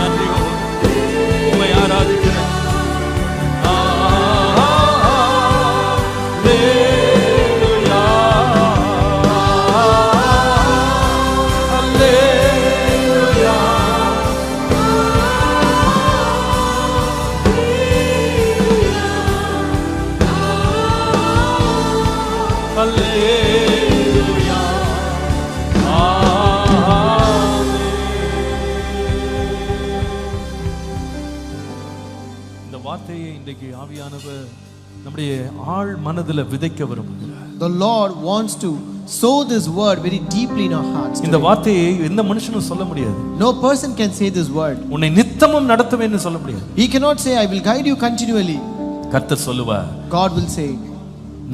C: நன்றியோடு உம்மை ஆராதிக்கிறேன். அல்லேலூயா, அல்லேலூயா. அல்லேலூயா. இந்த வார்த்தையை இன்றைக்கு ஆவியானவர் நம்முடைய ஆழ் மனதில் விதைக்க விரும்புகிறார்.
B: The Lord wants to sow this word very deeply in our hearts.
C: இந்த வார்த்தையை எந்த மனுஷனும் சொல்ல முடியாது.
B: No person can say this word.
C: உன்னை நித்தமும் நடத்துவேன்னு சொல்ல முடியாது.
B: He cannot say, I will guide you continually.
C: கர்த்தர் சொல்லுவார்,
B: God will say,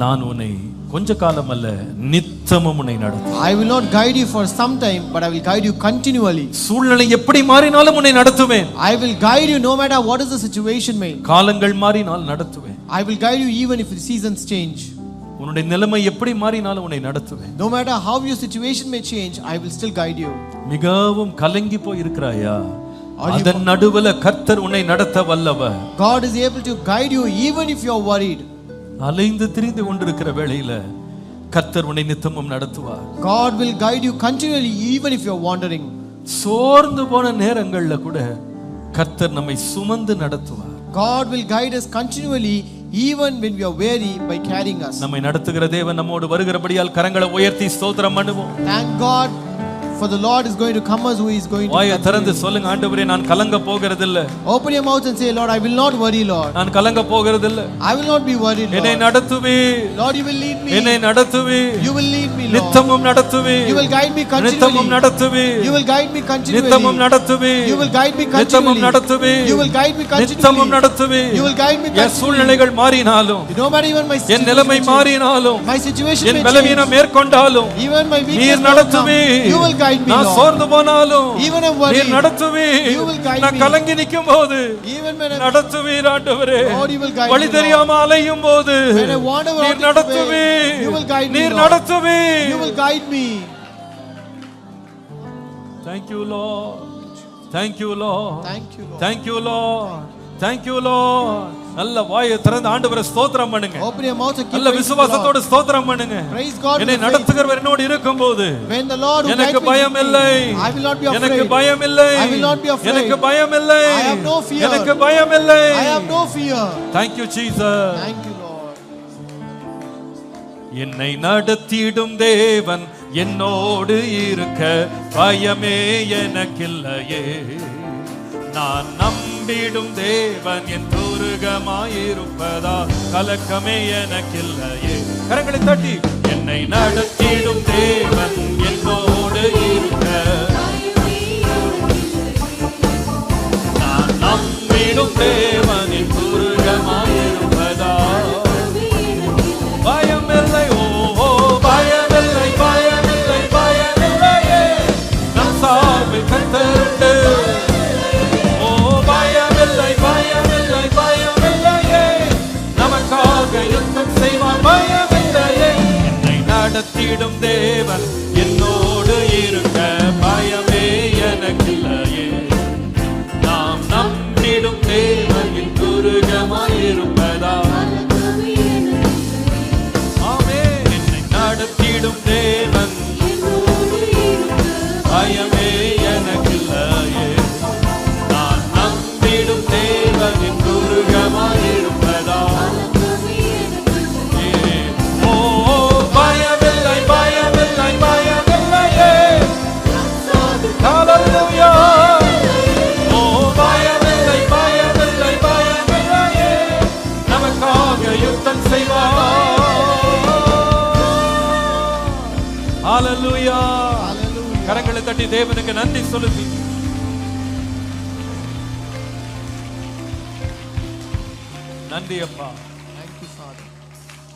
C: நான் உன்னை கொஞ்ச காலம் அல்ல நித்தமும் உன்னை நடத்துவேன்.
B: I will not guide you for some time, but I will guide you continually.
C: சூழ்நிலை எப்படி மாறினாலும் உன்னை நடத்துவேன்.
B: I will guide you no matter what is the situation may.
C: காலங்கள் மாறினால் நடத்துவேன்.
B: I will guide you even if the seasons change.
C: உன்னுடைய நிலைமை எப்படி மாறினாலும் உன்னை நடத்துவேன்.
B: No matter how your situation may change, I will still guide you.
C: மிகவும் கலங்கி போய் இருக்கிறாயா? அதன் நடுவுல கர்த்தர் உன்னை நடத்த வல்லவர்.
B: God is able to guide you even if you are worried.
C: அலைந்து திரிந்து கொண்டிருக்கிற வேளையில கர்த்தர் உன்னை நித்தமும் நடத்துவார்.
B: God will guide you continually even if you are wandering.
C: சோர்ந்து போன நேரங்கள்ல கூட கர்த்தர் நம்மை சுமந்து நடத்துவார்.
B: God will guide us continually even when we are weary by carrying us.
A: நம்மை நடத்துகிற தேவன் நம்மோடு வருகிறபடியால் கரங்களை உயர்த்தி ஸ்தோத்திரம் பண்ணுவோம்.
B: Thank God for the Lord is going to come us, who is going to
A: வாயை திறந்து சொல்லுங்க, ஆண்டவரே நான் கலங்க போகிறதில்லை.
B: Open your mouth and say, Lord, I will not worry, Lord.
A: நான் கலங்க போகிறதில்லை.
B: I will not be worried, Lord.
A: என்னை நடத்துவே.
B: Lord, you will lead me.
A: என்னை நடத்துவே.
B: You will lead me, Lord.
A: நித்தமும் நடத்துவே.
B: You will guide me continually.
A: நித்தமும் நடத்துவே.
B: You will guide me continually.
A: நித்தமும் நடத்துவே.
B: You will guide me continually.
A: நித்தமும் நடத்துவே.
B: You will guide me continually.
A: நித்தமும் நடத்துவே.
B: You will guide me
A: N
B: continually.
A: சூழ்நிலைகள் மாறினாலும்,
B: No matter even my
A: என் நிலைமை மாறினாலும்,
B: my situation
A: N
B: may
A: பலவீனம்
B: change.
A: மேற்கொண்டாலும்,
B: Even my weakness
A: நீர்
B: may
A: நடத்துவே.
B: come. You will guide me,
A: நான்
B: Lord.
A: சோர்ந்து போனாலும்
B: Even I'm worried.
A: நீர் நடத்துவே.
B: You will guide
A: நான்
B: me.
A: கலங்கி நிற்கும் போது
B: Even when I'm
A: நடத்துவீர் ஆண்டவரே.
B: Lord, you will guide
A: வழி
B: me,
A: தெரியாம அலையும் போது
B: When I wander out
A: நீர்
B: of the
A: நடத்துவே.
B: way, you will guide me,
A: நீர்
B: Lord.
A: நடத்துவே.
B: You will guide me.
A: Thank you, Lord. Thank you, Lord.
B: Thank you, Lord.
A: Thank you, Lord. Thank you, Lord. நல்ல வாயை திறந்து ஆண்டவரை ஸ்தோத்திரம் பண்ணுங்க.
B: Open your mouth and keep
A: நல்ல
B: praising the
A: விசுவாசத்தோட
B: Lord.
A: ஸ்தோத்திரம் பண்ணுங்க.
B: Praise God
A: என்னை
B: with faith.
A: நடத்துகிறவர் என்னோடு இருக்கும்போது
B: When the Lord who
A: எனக்கு
B: guides me
A: பயம்
B: with
A: இல்லை.
B: me, I will not be
A: எனக்கு
B: afraid.
A: பயம் இல்லை.
B: I will not be afraid.
A: எனக்கு பயம் இல்லை.
B: I have no fear.
A: எனக்கு பயம் இல்லை.
B: I have no fear.
A: Thank you, Jesus.
B: Thank you, Lord.
A: என்னை நடத்திடும் தேவன் என்னோடு இருக்க பயமே எனக்கில்லையே. நான் நம்பிடும் தேவன் என் துருகமாயிருப்பதா கலக்கமே எனக்கில்லையே. கரங்களை தட்டி, என்னை நடத்திடும் தேவன் என்னோடு இருக்க நான் நம்பிடும் தேவன் என் துருகமாயிருப்பதா பயமில்லை. ஓ பயமில்லை, பயமில்லை, பயமில்லையே. நம் சார்பில் கர்த்தருண்டு. ஓ பயமில்லை, பயமில்லை, பயமில்லையே. நமக்காக யுத்தம் செய்வார் பயமில்லையே. என்னை நடத்திடும் தேவன் என்னோடு இருக்க பயமே எனக்கில்லையே. நாம் நம்பிடும் தேவன் என் துருகமாயிருப்பதா நடத்திடும் தேவன் பயமே எனக்கில்லையே. நான் நம்பிடும் தேவன் என் துருகமாயிருப்பதா. ஓ பயமில்லை, பயமில்லை, பயமில்லையே. ஹல்லேலூயா. ஓ பயமில்லை, பயமில்லை, பயமில்லையே. நமக்காக யுத்தம் செய்வார். ஹalleluya. கரங்களை தட்டி தேவனுக்கு நன்றி சொல்லுங்க. நன்றி அப்பா.
B: Thank you, Father.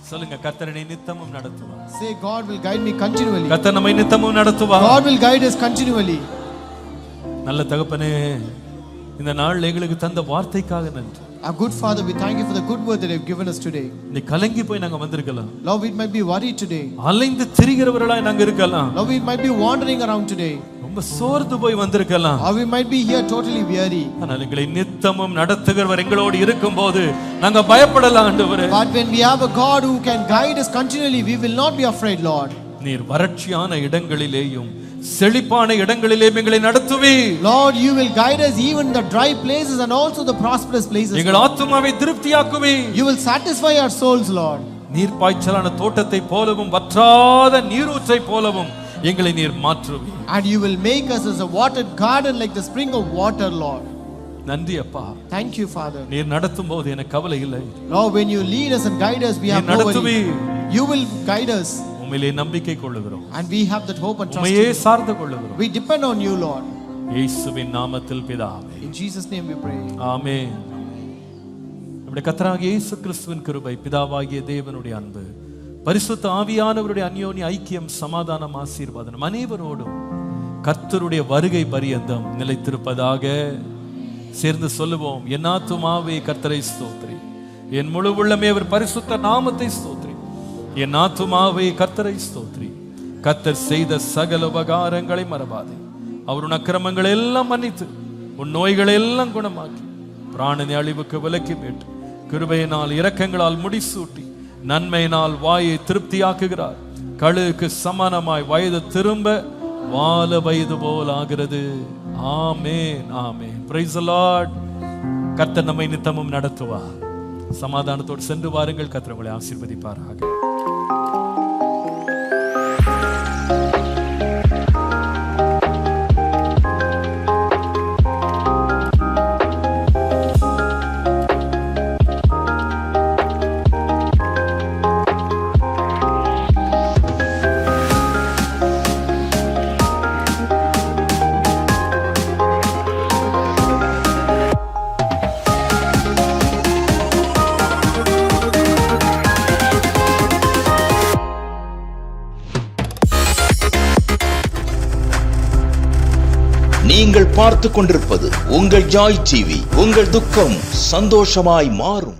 A: சொல்லுங்க, கர்த்தர் என்னை நித்தமும் நடத்துவார்.
B: Say, God will guide me continually.
A: கர்த்தர் நம்மை நித்தமும் நடத்துவார்.
B: God will guide us continually.
A: நல்ல தகப்பனே, இந்த நாள் எங்களுக்கு தந்த வார்த்தைக்காக நன்றி.
B: Our good Father, we thank you for the good word that you have given us today.
A: நீ கலங்கி போய் நாங்க வந்திருக்கலாம்.
B: Lord, we might be worried today.
A: அலைந்து திரிகிறவர்களாய் நாங்க இருக்கலாம்.
B: Lord, we might be wandering around today.
A: ரொம்ப சோர்ந்து போய் வந்திருக்கலாம்.
B: Or we might be here totally weary.
A: ஆனால் எங்களை நித்தமும் நடத்துகிறவர் எங்களோடு இருக்கும்போது நாங்க பயப்படலாம் ஆண்டவரே.
B: But when we have a God who can guide us continually, we will not be afraid, Lord.
A: நீர் வறட்சியான இடங்களிலேயும் செழிப்பான இடங்களிலேயும் எங்களை நடத்துவே.
B: Lord, you will guide us even in the dry places and also the prosperous places.
A: எங்கள் ஆத்துமாவை திருப்தியாக்குவே.
B: You will satisfy our souls, Lord.
A: நீர் பாய்ச்சலான தோட்டத்தை போலவும் வற்றாத நீரூற்றை போலவும் எங்களை நீர் மாற்றுவே.
B: And you will make us as a watered garden like the spring of water, Lord.
A: நன்றி அப்பா.
B: Thank you, Father.
A: நீர் நடத்தும் போது எனக்கு கவலை இல்லை.
B: Lord, when you lead us and guide us, we have no worry. You will guide us.
A: உம்மிலே நம்பிக்கை கொள்ளுகிறோம்.
B: And we have that hope and trust.
A: உம்மையே சார்ந்து கொள்ளுகிறோம்.
B: We depend on you, Lord.
A: இயேசுவின் நாமத்தில் பிதாவே.
B: In Jesus' name we pray.
A: ஆமென். நம்முடைய கர்த்தராகிய இயேசு கிறிஸ்துவின் கிருபை, பிதாவாகிய தேவனுடைய அன்பு, பரிசுத்த ஆவியானவருடைய அந்யோன்ய ஐக்கியம், சமாதானம், ஆசீர்வாதம் அனைவரோடும் கர்த்தருடைய வருகை பரியந்தம் நிலைத்திருப்பதாக. சேர்ந்து சொல்லுவோம், என் ஆத்துமாவே கர்த்தரை ஸ்தோத்திரி, என் முழு உள்ளமே அவர் பரிசுத்த நாமத்தை ஸ்தோத்திரி. என் ஆத்துமாவே கர்த்தரை ஸ்தோத்திரி. கர்த்தர் செய்த சகல உபகாரங்களை மறவாதே. அவர் உன் அக்கிரமங்களை எல்லாம் மன்னித்து உன் நோய்களை எல்லாம் குணமாக்கி பிராணனை அழிவுக்கு விலக்கி மீட்டு கிருபையினால் இரக்கங்களால் முடிசூட்டி நன்மையினால் வாயை திருப்தியாக்குகிறார். கழுகுக்கு சமானமாய் வயது திரும்ப வால வயது போல் ஆகிறது. ஆமென், ஆமென். Praise the Lord. கர்த்தர் நம்மை நித்தமும் நடத்துவார். சமாதானத்தோடு சென்று வாருங்கள். கர்த்தர் உங்களை ஆசீர்வதிப்பாராக.
D: நீங்கள் பார்த்து கொண்டிருப்பது உங்கள் ஜாய் டிவி. உங்கள் துக்கம் சந்தோஷமாய் மாறும்.